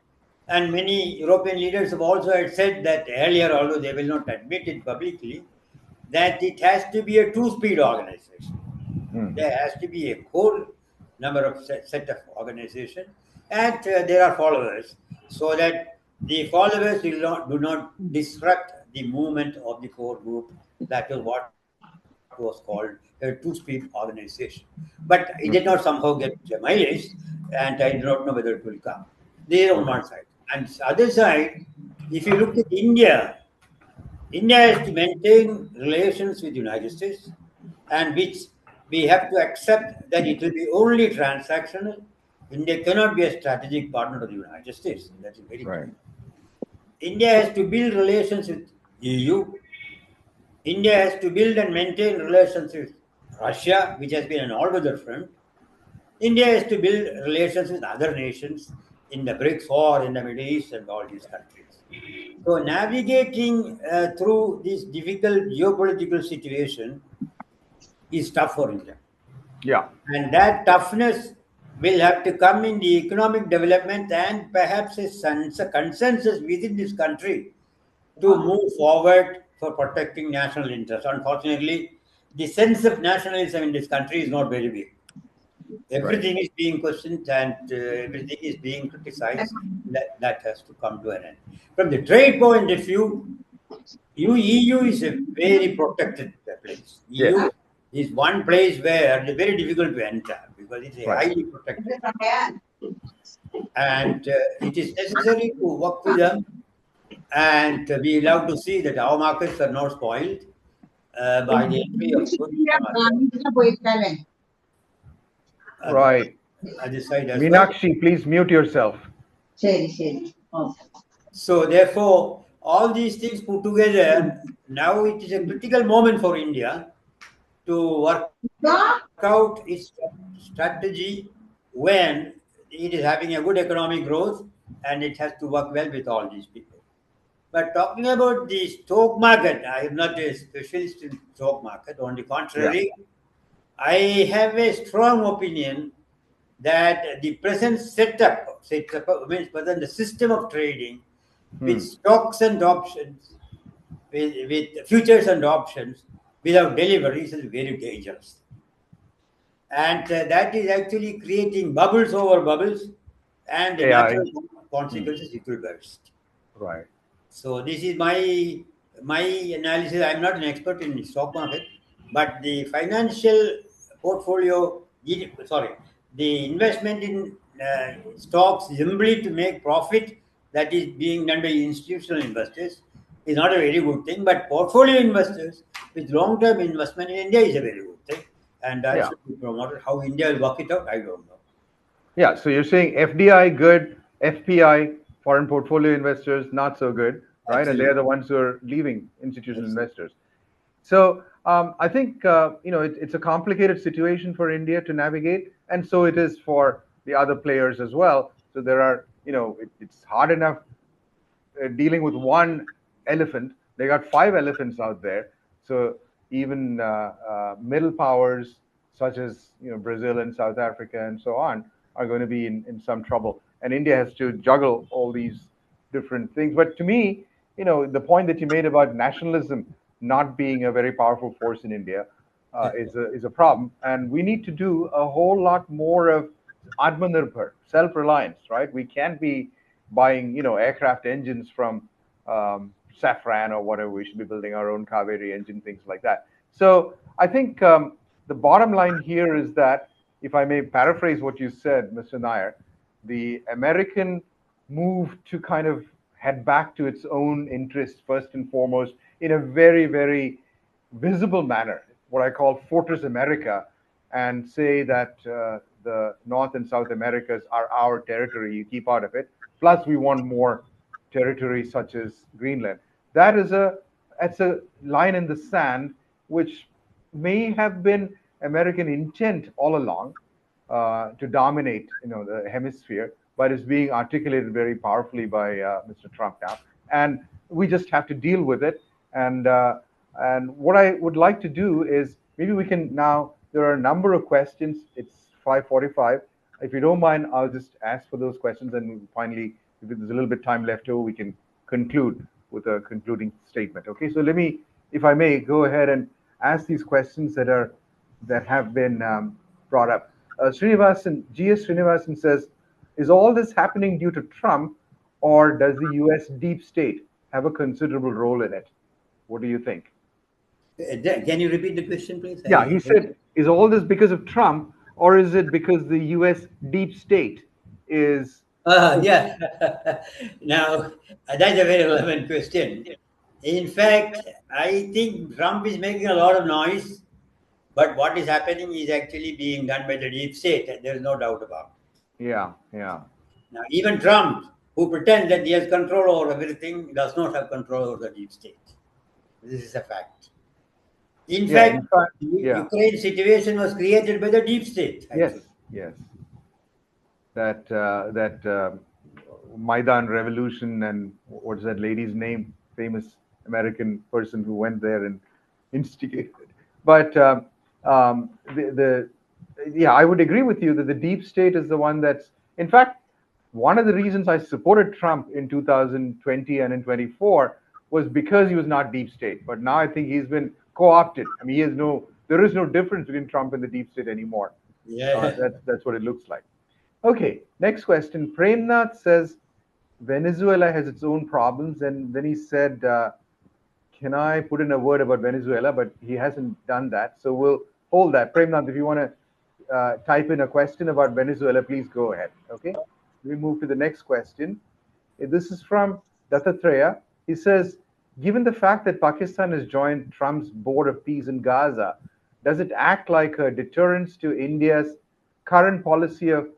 and many European leaders have also had said that earlier, although they will not admit it publicly, that it has to be a two-speed organization. Mm. There has to be a core number of set of organization, and there are followers, so that the followers do not disrupt the movement of the core group. That is what was called a two-speed organization. But it did not somehow get mileage, and I do not know whether it will come. They are on Okay. one side. And other side, if you look at India, India has to maintain relations with the United States, and which we have to accept that it will be only transactional. India cannot be a strategic partner of the United States. That is very Right. clear. India has to build relations with EU. India has to build and maintain relations with Russia, which has been an all-weather friend. India has to build relations with other nations in the BRICS or in the Middle East and all these countries. So navigating through this difficult geopolitical situation is tough for India. Yeah. And that toughness will have to come in the economic development and perhaps a consensus within this country to move forward for protecting national interests. Unfortunately, the sense of nationalism in this country is not very big. Right. Everything is being questioned and everything is being criticized. That has to come to an end. From the trade point of view, EU is a very protected place. Yes. EU is one place where it's very difficult to enter because it's a Right. highly protected. And it is necessary to work with them. And we love to see that our markets are not spoiled by the entry of goods from Right. other side as well. Meenakshi, please mute yourself. So therefore, all these things put together, now it is a critical moment for India to work out its strategy when it is having a good economic growth and it has to work well with all these people. But talking about the stock market, I am not a specialist in stock market. On the contrary, I have a strong opinion that the present setup means present the system of trading with stocks and options, with futures and options without deliveries is very dangerous. And that is actually creating bubbles over bubbles and the AI. natural consequences it will burst. Right. So this is my analysis. I'm not an expert in the stock market, but the financial portfolio, the investment in stocks simply to make profit that is being done by institutional investors is not a very good thing. But portfolio investors with long-term investment in India is a very good thing, and that Yeah. should be promoted. How India will work it out, I don't know. Yeah. So you're saying FDI good, FPI, foreign portfolio investors, not so good, right? And they're Absolutely. the ones who are leaving institutional Absolutely. investors. So I think it's a complicated situation for India to navigate, and so it is for the other players as well. So there are, it's hard enough dealing with one elephant. They got 5 elephants out there. So even middle powers such as Brazil and South Africa and so on are going to be in some trouble. And India has to juggle all these different things. But to me, the point that you made about nationalism not being a very powerful force in India is a problem. And we need to do a whole lot more of Atmanirbhar, self-reliance, right? We can't be buying, aircraft engines from Safran or whatever. We should be building our own Kaveri engine, things like that. So I think the bottom line here is that, if I may paraphrase what you said, Mr. Nair, the American move to kind of head back to its own interests first and foremost in a very, very visible manner, what I call Fortress America, and say that the North and South Americas are our territory, you keep out of it. Plus, we want more territory such as Greenland. That's a line in the sand, which may have been American intent all along to dominate, the hemisphere, but is being articulated very powerfully by Mr. Trump now, and we just have to deal with it. And what I would like to do is maybe we can now. There are a number of questions. It's 5:45. If you don't mind, I'll just ask for those questions, and finally, if there's a little bit time left over, we can conclude with a concluding statement. Okay, so let me, if I may, go ahead and ask these questions that have been brought up. Srinivasan, G.S. Srinivasan says, is all this happening due to Trump, or does the U.S. deep state have a considerable role in it? What do you think? Can you repeat the question, please? Yeah, he said, is all this because of Trump, or is it because the U.S. deep state is... Yeah. Now, that's a very relevant question. In fact, I think Trump is making a lot of noise, but what is happening is actually being done by the deep state, and there's no doubt about it. Yeah. Now, even Trump, who pretends that he has control over everything, does not have control over the deep state. This is a fact. In fact, the Ukraine situation was created by the deep state. Actually. Yes. That Maidan Revolution, and what's that lady's name? Famous American person who went there and instigated. But I would agree with you that the deep state is the one that's, in fact, one of the reasons I supported Trump in 2020 and in 24 was because he was not deep state. But now I think he's been co-opted. I mean, there is no difference between Trump and the deep state anymore. Yeah. That's what it looks like. Okay, next question. Premnath says Venezuela has its own problems, and then he said, can I put in a word about Venezuela? But he hasn't done that, so we'll hold that. Premnath, if you want to type in a question about Venezuela, please go ahead. Okay, we move to the next question. This is from Dattatreya. He says, given the fact that Pakistan has joined Trump's Board of Peace in Gaza, does it act like a deterrence to India's current policy of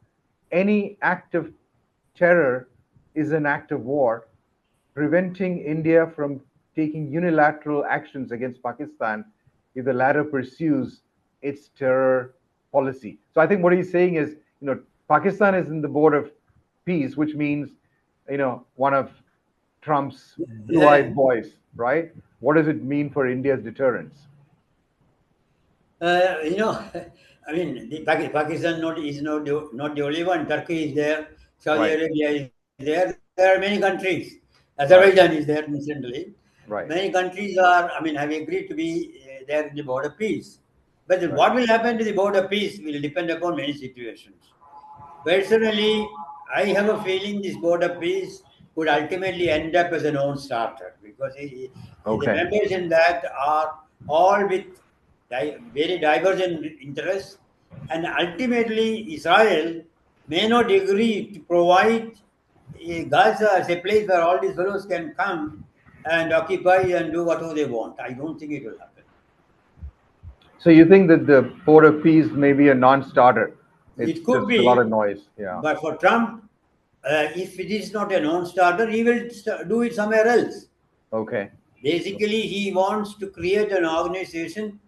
any act of terror is an act of war, preventing India from taking unilateral actions against Pakistan if the latter pursues its terror policy? So I think what he's saying is, Pakistan is in the Board of Peace, which means, one of Trump's blue-eyed boys, right? What does it mean for India's deterrence? I mean, Pakistan is not the only one. Turkey is there. Saudi Arabia is there. There are many countries. Azerbaijan is there recently. Right. Many countries have agreed to be there in the Board of Peace. But what will happen to the Board of Peace will depend upon many situations. Personally, I have a feeling this Board of Peace would ultimately end up as a non-starter, because the members in that are all with very divergent interests, and ultimately Israel may not agree to provide Gaza as a place where all these fellows can come and occupy and do whatever they want. I don't think it will happen. So you think that the Board of Peace may be a non-starter? It could be a lot of noise. Yeah. But for Trump, if it is not a non-starter, he will do it somewhere else. Okay. Basically, he wants to create an organization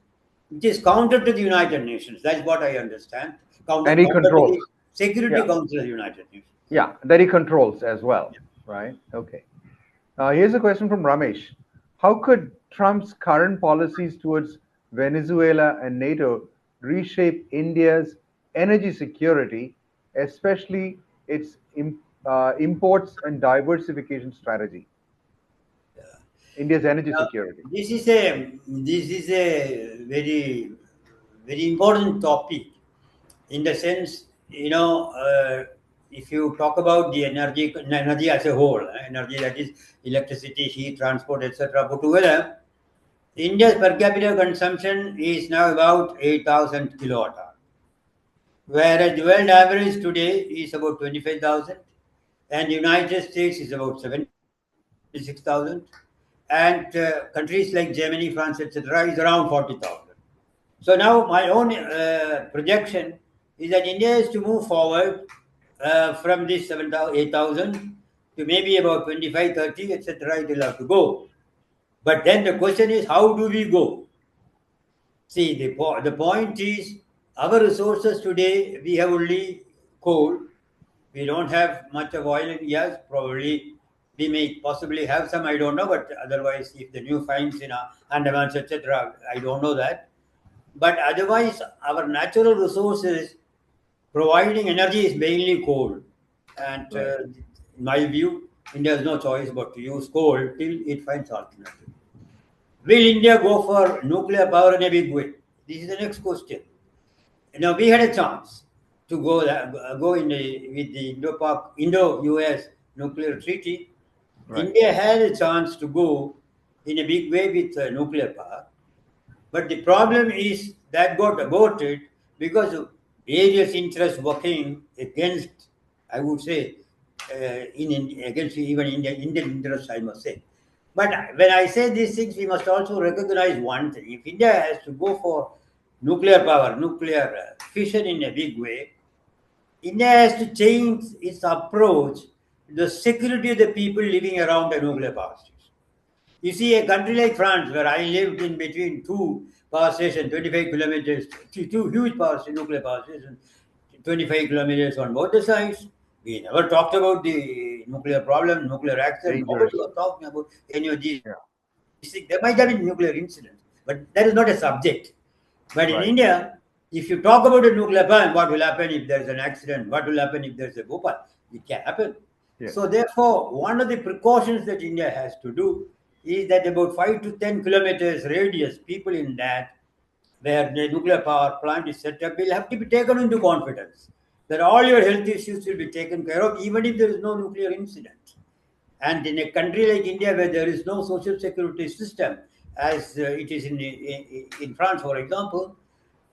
which is counter to the United Nations. That's what I understand. And he controls. To the Security Council of the United Nations. Yeah, that he controls as well, right? Okay. Here's a question from Ramesh. How could Trump's current policies towards Venezuela and NATO reshape India's energy security, especially its imports and diversification strategy? India's energy Now, security. this is a very important topic in the sense, if you talk about the energy as a whole, energy, that is electricity, heat, transport, etc., put together, India's per capita consumption is now about 8,000 kilowatt hour, whereas the world average today is about 25,000, and the United States is about 76,000, and countries like Germany, France, etc., is around 40,000. So now my own projection is that India is to move forward from this 8,000 to maybe about 25, 30, etc. It will have to go. But then the question is, how do we go? See, the point is, our resources today, we have only coal. We don't have much of oil and gas. Probably we may possibly have some, I don't know. But otherwise, if the new finds in Andamans, etc., I don't know that. But otherwise, our natural resources providing energy is mainly coal. And Right. in my view, India has no choice but to use coal till it finds alternative. Will India go for nuclear power in a big way? This is the next question. Now, we had a chance to go in with the Indo-US nuclear treaty. Right. India had a chance to go in a big way with nuclear power. But the problem is that got aborted because of various interests working against, I would say, against even Indian interests, I must say. But when I say these things, we must also recognize one thing. If India has to go for nuclear power, nuclear fission in a big way, India has to change its approach to the security of the people living around the nuclear power station. You see, a country like France, where I lived in between two power stations, 25 kilometers, two huge nuclear power stations, 25 kilometers on both the sides. We never talked about the nuclear problem, nuclear accident. Dangers. Nobody was talking about any of these Yeah. things. There might have been nuclear incidents, but that is not a subject. But in Right. India, if you talk about a nuclear plant, what will happen if there is an accident? What will happen if there is a Bhopal? It can happen. Yes. So therefore, one of the precautions that India has to do is that about 5 to 10 kilometers radius, people in that, where the nuclear power plant is set up, will have to be taken into confidence. That all your health issues will be taken care of, even if there is no nuclear incident. And in a country like India, where there is no social security system, as it is in France, for example,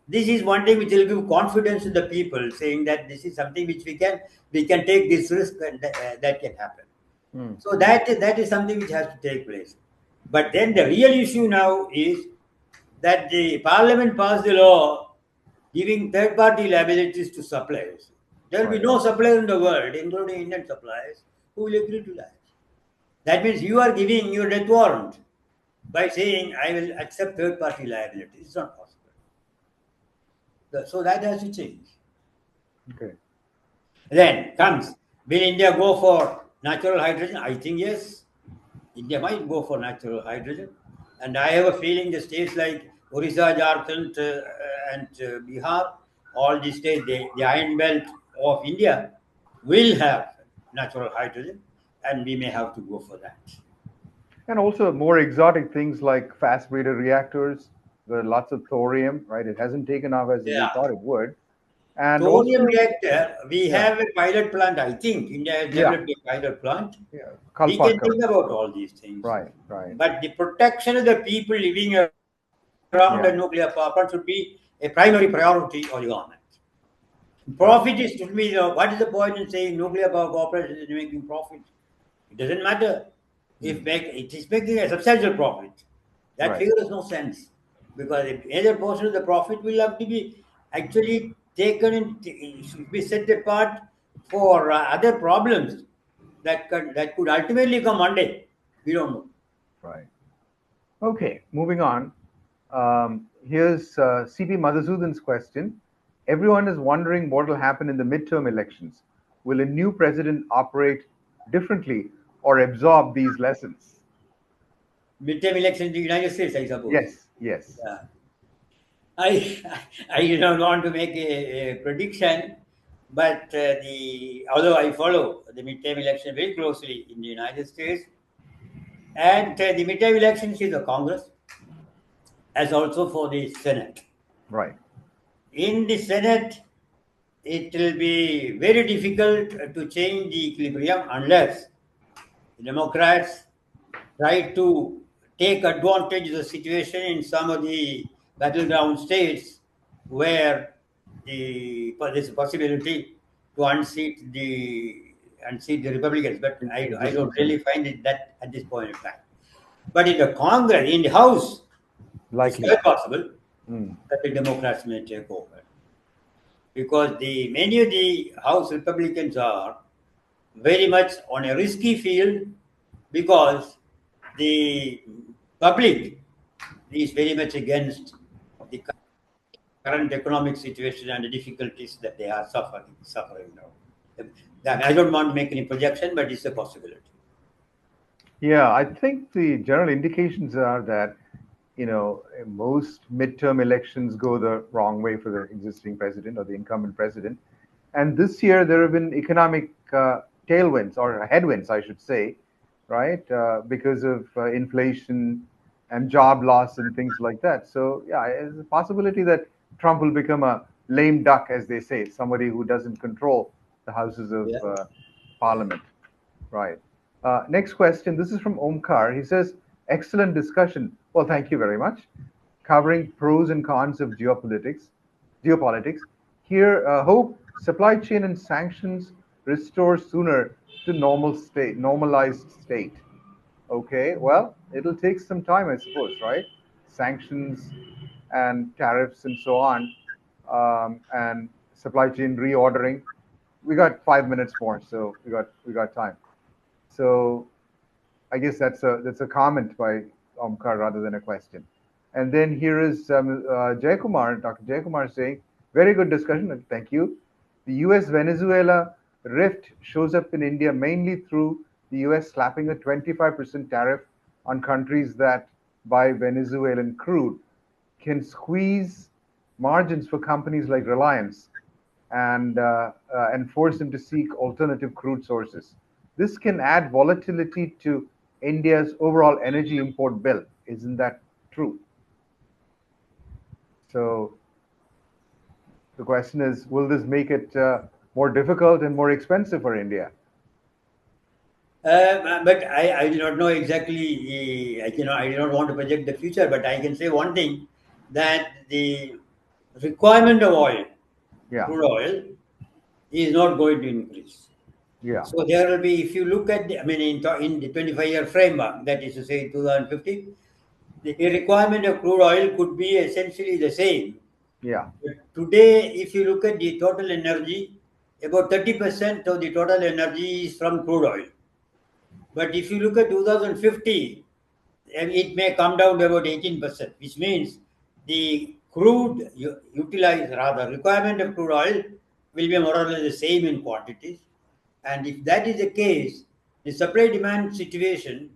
this is one thing which will give confidence to the people, saying that this is something which we can take this risk and that can happen. Hmm. So that is something which has to take place. But then the real issue now is that the parliament passed the law giving third-party liabilities to suppliers. There will be Right. no supplier in the world, including Indian suppliers, who will agree to that. That means you are giving your death warrant by saying, I will accept third-party liability. It's not possible. So that has to change. Okay. Then comes, will India go for natural hydrogen? I think yes. India might go for natural hydrogen. And I have a feeling the states like Orissa, Jharkhand, and Bihar, all these states, the iron belt of India, will have natural hydrogen, and we may have to go for that. And also more exotic things like fast breeder reactors, with lots of thorium, right? It hasn't taken off as we Yeah. thought it would. And Thorium also, reactor, we yeah, have a pilot plant. I think India has yeah, developed a pilot plant. yeah, We can Kalpaka. think about all these things. Right, right. But the protection of the people living around a nuclear power Yeah, plant should be a primary priority of the government. right, Profit is to me, what is the point in saying nuclear power corporation is making profit? It doesn't matter. If it is making a substantial profit, that right. figure has no sense, because if either portion of the profit will have to be actually taken and should be set apart for other problems that could ultimately come one day. We don't know. Right. Okay, moving on. Here's CP Madhusudan's question. Everyone is wondering what will happen in the midterm elections. Will a new president operate differently or absorb these lessons? midterm election in the United States, I suppose. Yes, yes. Yeah. I I do not want to make a prediction, but although I follow the midterm election very closely in the United States, and the midterm elections in the Congress, as also for the Senate. Right. In the Senate, it will be very difficult to change the equilibrium unless the Democrats try to take advantage of the situation in some of the battleground states where there's a possibility to unseat the Republicans. But I don't really find it that at this point in time. But in the Congress, in the House, it's Likely. very possible Mm. that the Democrats may take over. Because many of the House Republicans are very much on a risky field because the public is very much against the current economic situation and the difficulties that they are suffering now. I don't want to make any projection, but it's a possibility. Yeah, I think the general indications are that, most midterm elections go the wrong way for the existing president or the incumbent president. And this year there have been economic tailwinds or headwinds, I should say, right? Because of inflation and job loss and things like that. So, yeah, there's a possibility that Trump will become a lame duck, as they say, somebody who doesn't control the houses of Yeah. parliament. Right. Next question. This is from Omkar. He says, excellent discussion. Well, thank you very much. Covering pros and cons of geopolitics. Here, hope supply chain and sanctions restore sooner to normalized state. Okay, well, it'll take some time, I suppose, right? Sanctions and tariffs and so on, and supply chain reordering. We got 5 minutes more, so we got time. So I guess that's a comment by Omkar rather than a question. And then here is Jayakumar, Dr. Jayakumar saying, very good discussion. Thank you. The US-Venezuela rift shows up in India mainly through the US slapping a 25% tariff on countries that buy Venezuelan crude, can squeeze margins for companies like Reliance and force them to seek alternative crude sources. This can add volatility to India's overall energy import bill. Isn't that true? So the question is, will this make it more difficult and more expensive for India? But I do not know exactly. I do not want to project the future, but I can say one thing, that the requirement of oil, Yeah, crude oil, is not going to increase. yeah, So there will be, if you look at, in the 25-year framework, that is to say 2050, the requirement of crude oil could be essentially the same. yeah, But today, if you look at the total energy, about 30% of the total energy is from crude oil. But if you look at 2050, it may come down to about 18%, which means the requirement of crude oil will be more or less the same in quantities. And if that is the case, the supply demand situation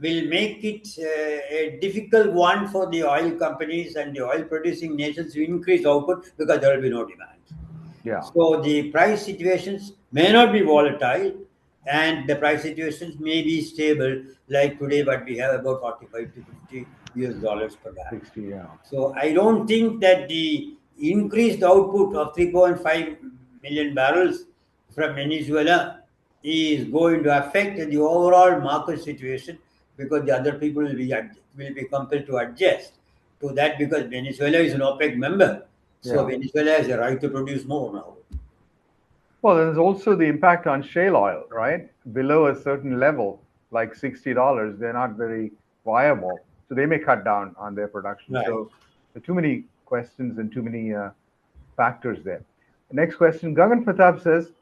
will make it a difficult one for the oil companies and the oil producing nations to increase output because there will be no demand. yeah. So the price situations may not be volatile and the price situations may be stable, like today, but we have about 45 to 50 US dollars per barrel. 60, yeah. So I don't think that the increased output of 3.5 million barrels from Venezuela is going to affect the overall market situation because the other people will be compelled to adjust to that because Venezuela is an OPEC member. So Yeah. Venezuela has a right to produce more now. Well, there's also the impact on shale oil, right? Below a certain level, like $60, they're not very viable. So they may cut down on their production. Right. So there are too many questions and too many factors there. The next question, Gagan Pratap says,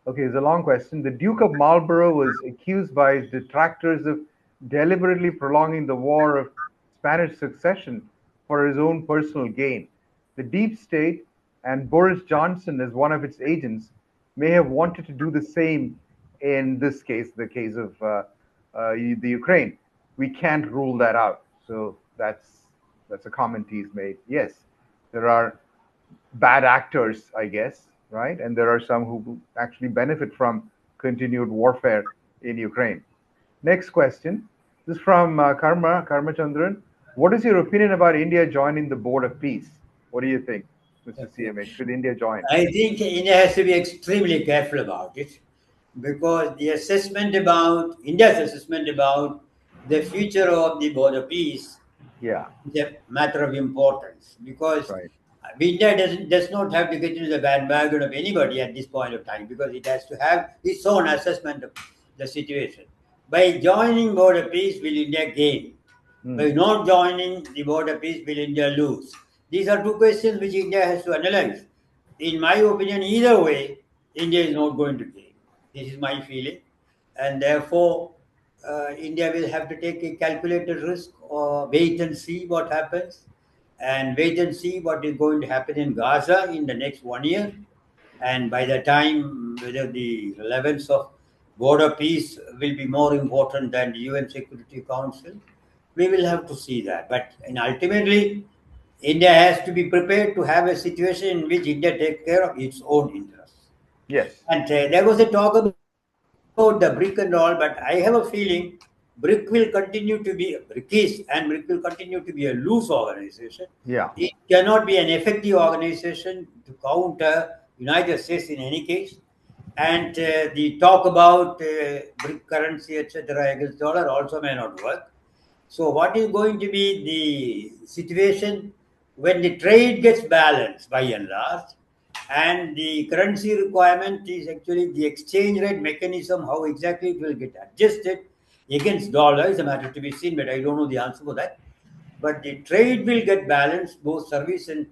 okay, it's a long question. The Duke of Marlborough was accused by his detractors of deliberately prolonging the War of Spanish Succession for his own personal gain. The deep state and Boris Johnson, as one of its agents, may have wanted to do the same in this case, the case of the Ukraine. we can't rule that out. So that's a comment he's made. Yes, there are bad actors, I guess, right? And there are some who actually benefit from continued warfare in Ukraine. Next question. This is from Karma Chandran. What is your opinion about India joining the Board of Peace? What do you think, Mr. Okay. CMA? Should India join? I think India has to be extremely careful about it because India's assessment about the future of the border peace Yeah, is a matter of importance because right. India does not have to get into the bandwagon of anybody at this point of time because it has to have its own assessment of the situation. By joining border peace, will India gain? Hmm. By not joining the border peace, will India lose? These are two questions which India has to analyze. In my opinion, either way, India is not going to gain. This is my feeling. And therefore, India will have to take a calculated risk or wait and see what happens and wait and see what is going to happen in Gaza in the next 1 year. And by the time, whether the relevance of border peace will be more important than the UN Security Council, we will have to see that. But ultimately, India has to be prepared to have a situation in which India takes care of its own interests. Yes. And there was a talk about the BRIC and all, but I have a feeling BRIC will continue to be a loose organization. Yeah. It cannot be an effective organization to counter United States in any case. And the talk about BRIC currency, etc., against dollar also may not work. So, what is going to be the situation when the trade gets balanced by and large, and the currency requirement is actually the exchange rate mechanism, how exactly it will get adjusted against dollar is a matter to be seen, but I don't know the answer for that. But the trade will get balanced, both service and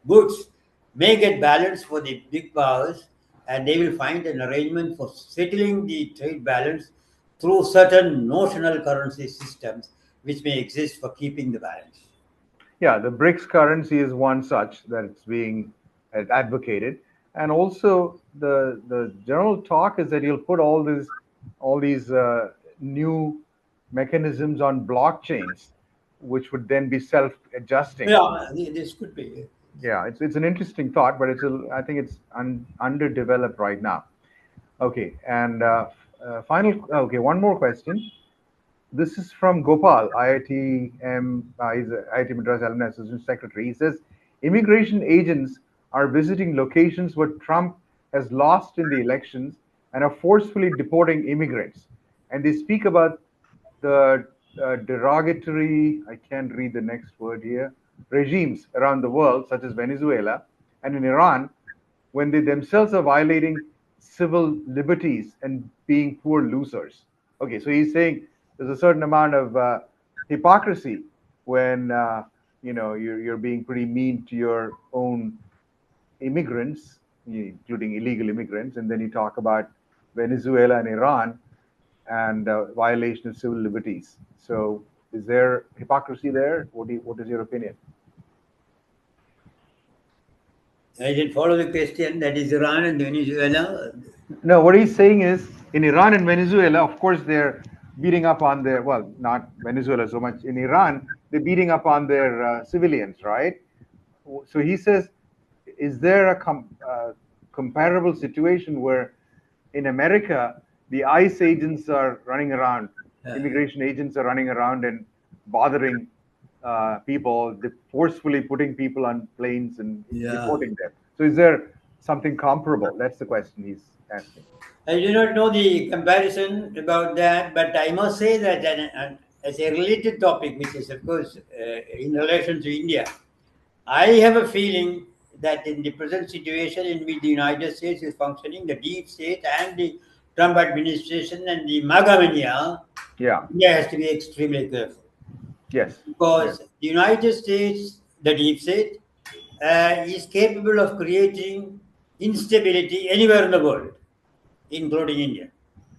goods may get balanced for the big powers, and they will find an arrangement for settling the trade balance through certain notional currency systems which may exist for keeping the balance. Yeah, the BRICS currency is one such that it's being advocated, and also the general talk is that you'll put all these new mechanisms on blockchains, which would then be self-adjusting. Yeah, this could be. Yeah, it's an interesting thought, but I think it's underdeveloped right now. Okay, and final. Okay, one more question. This is from Gopal, he's a IIT Madras Alumni Association Secretary. He says immigration agents are visiting locations where Trump has lost in the elections and are forcefully deporting immigrants. And they speak about the derogatory, I can't read the next word here, regimes around the world, such as Venezuela and in Iran, when they themselves are violating civil liberties and being poor losers. Okay, so he's saying there's a certain amount of hypocrisy when you're being pretty mean to your own immigrants, including illegal immigrants, and then you talk about Venezuela and Iran and violation of civil liberties. So, is there hypocrisy there? What is your opinion? I didn't follow the question. That is Iran and Venezuela. No, what he's saying is in Iran and Venezuela, of course, they're beating up on their, well, not Venezuela so much. In Iran, they're beating up on their civilians, right? So he says, is there a comparable situation where in America, the ICE agents are running around, immigration agents are running around and bothering people, forcefully putting people on planes and deporting them. So is there something comparable? That's the question he's asking. I do not know the comparison about that, but I must say that as a related topic, which is, of course, in relation to India, I have a feeling that in the present situation in which the United States is functioning, the deep state and the Trump administration and the MAGA mania, Yeah. India has to be extremely careful. Yes. Because yes. the United States, the deep state, is capable of creating instability anywhere in the world, including India.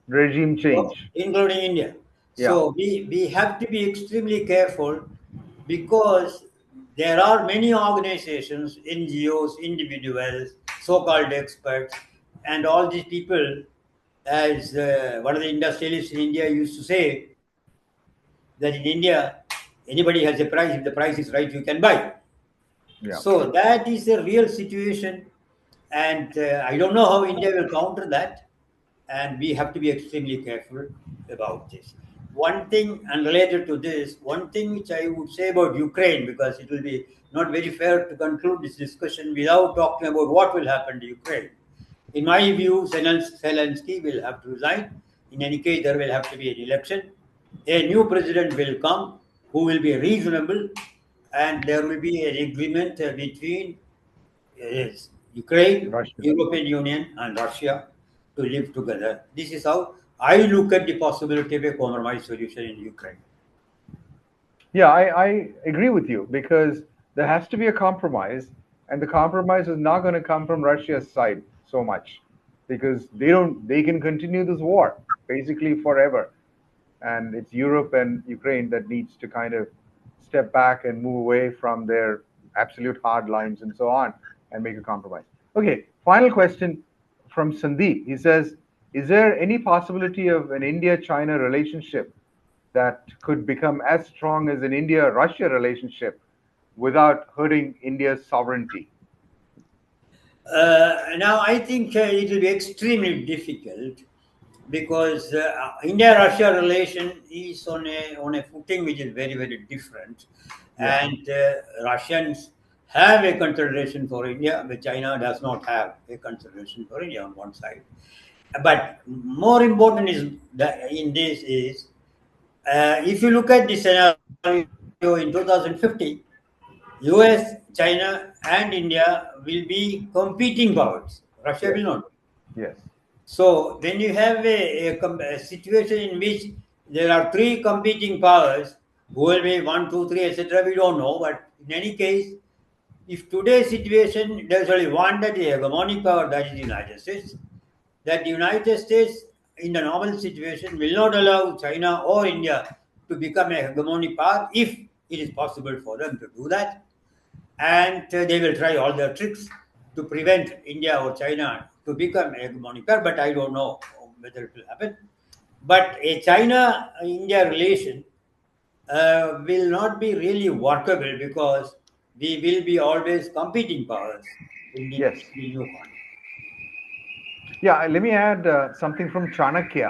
Regime change. Including India. Yeah. So we have to be extremely careful because there are many organizations, NGOs, individuals, so-called experts, and all these people, as one of the industrialists in India used to say, that in India, anybody has a price. If the price is right, you can buy. Yeah. So that is the real situation. And I don't know how India will counter that. And we have to be extremely careful about this. One thing unrelated to this, one thing which I would say about Ukraine, because it will be not very fair to conclude this discussion without talking about what will happen to Ukraine. In my view, Zelensky will have to resign. In any case, there will have to be an election. A new president will come who will be reasonable, and there will be an agreement between Ukraine, Russia. European Union, and Russia to live together. This is how I look at the possibility of a compromise solution in Ukraine. Yeah, I agree with you because there has to be a compromise, and the compromise is not going to come from Russia's side so much because they can continue this war basically forever. And it's Europe and Ukraine that needs to kind of step back and move away from their absolute hard lines and so on and make a compromise. Okay, final question from Sandeep. He says, is there any possibility of an India-China relationship that could become as strong as an India-Russia relationship without hurting India's sovereignty? Now, I think it will be extremely difficult because India-Russia relation is on a footing which is very, very different. Yeah. And Russians have a consideration for India, but China does not have a consideration for India on one side. But more important is that in this is if you look at the scenario in 2050, US, China, and India will be competing powers. Russia Yes. will not. Yes. So when you have a situation in which there are three competing powers, who will be one, two, three, etc., we don't know. But in any case, if today's situation, there's only one that is hegemonic power, that is the United States, that the United States, in the normal situation, will not allow China or India to become a hegemonic power if it is possible for them to do that. And they will try all their tricks to prevent India or China to become a hegemonic power, but I don't know whether it will happen. But a China-India relation will not be really workable because we will be always competing powers in Yes. the new one. Yeah, let me add something from Chanakya.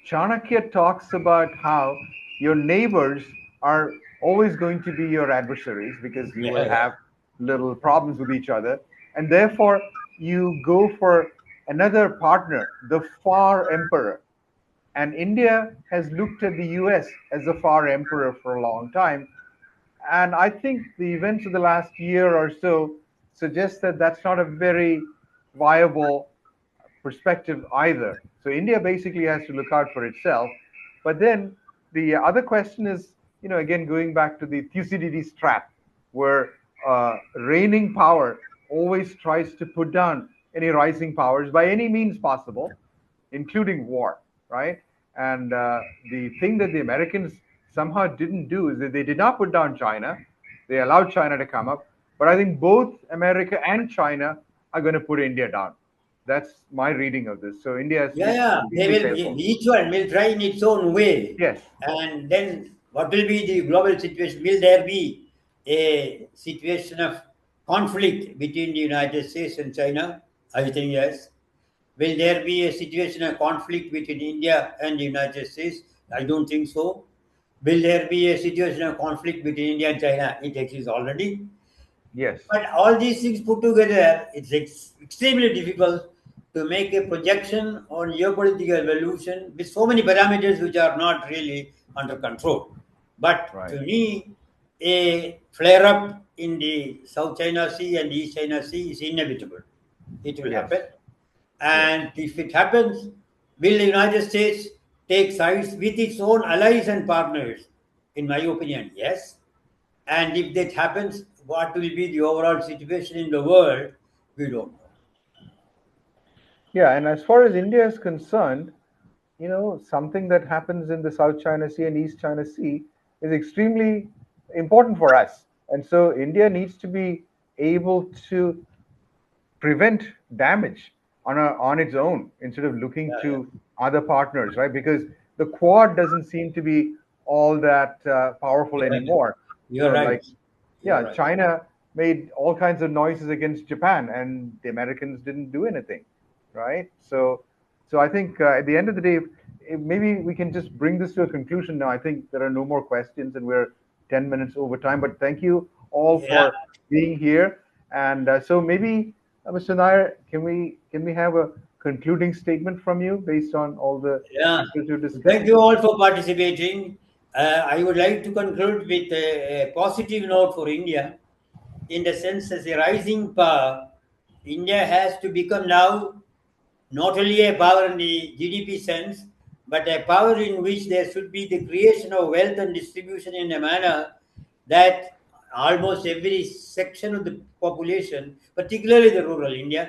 Chanakya talks about how your neighbors are always going to be your adversaries because you will Yeah. have little problems with each other. And therefore, you go for another partner, the far emperor. And India has looked at the US as the far emperor for a long time. And I think the events of the last year or so suggest that that's not a very viable perspective either. So India basically has to look out for itself. But then the other question is, again, going back to the Thucydides trap, where reigning power always tries to put down any rising powers by any means possible, including war, right? And the thing that the Americans somehow didn't do is that they did not put down China. They allowed China to come up. But I think both America and China are going to put India down. That's my reading of this. So India has to Yeah, be yeah. They extremely will. careful. Each one will try in its own way, Yes. and then what will be the global situation? Will there be a situation of conflict between the United States and China? I think yes. Will there be a situation of conflict between India and the United States? I don't think so. Will there be a situation of conflict between India and China? It exists already. Yes. But all these things put together, it's extremely difficult to make a projection on geopolitical evolution with so many parameters which are not really under control. But Right. to me, a flare up in the South China Sea and East China Sea is inevitable. It will Yes. happen. Yes. And if it happens, will the United States take sides with its own allies and partners? In my opinion, yes. And if that happens, what will be the overall situation in the world? We don't know. Yeah. And as far as India is concerned, something that happens in the South China Sea and East China Sea is extremely important for us. And so India needs to be able to prevent damage on its own instead of looking Yeah, yeah. to other partners, right? Because the Quad doesn't seem to be all that powerful You're right. anymore. You're So, right. like, You're yeah, right. China made all kinds of noises against Japan, and the Americans didn't do anything, right? So I think at the end of the day, maybe we can just bring this to a conclusion now. I think there are no more questions, and we're 10 minutes over time. But thank you all Yeah. for being here. And so maybe, Mr. Nair, can we have a concluding statement from you based on all the Yeah. issues you discussed? Thank you all for participating. I would like to conclude with a positive note for India, in the sense as a rising power. India has to become now not only a power in the GDP sense, but a power in which there should be the creation of wealth and distribution in a manner that almost every section of the population, particularly the rural India,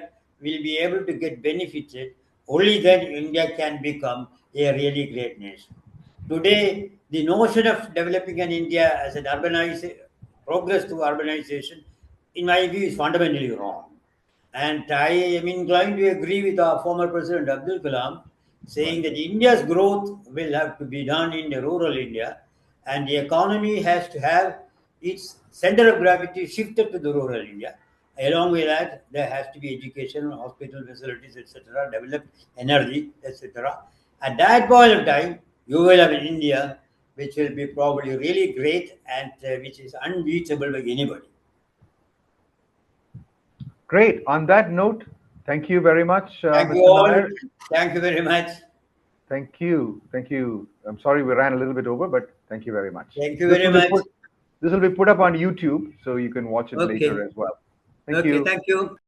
will be able to get benefited. Only then India can become a really great nation. Today, the notion of developing an India as an urbanization, progress to urbanization, in my view, is fundamentally wrong. And I am inclined to agree with our former President Abdul Kalam, saying Right. that India's growth will have to be done in the rural India, and the economy has to have its center of gravity shifted to the rural India. Along with that, there has to be education, hospital facilities, etc., developed energy, etc. At that point of time, you will have an India which will be probably really great and which is unbeatable by anybody. Great. On that note, thank you very much, Thank you Mr. all. Nair. Thank you very much. Thank you. Thank you. I'm sorry we ran a little bit over, but thank you very much. Thank you This very will be much. put this will be put up on YouTube, so you can watch it later Okay. as well. Thank Okay. you. Thank you.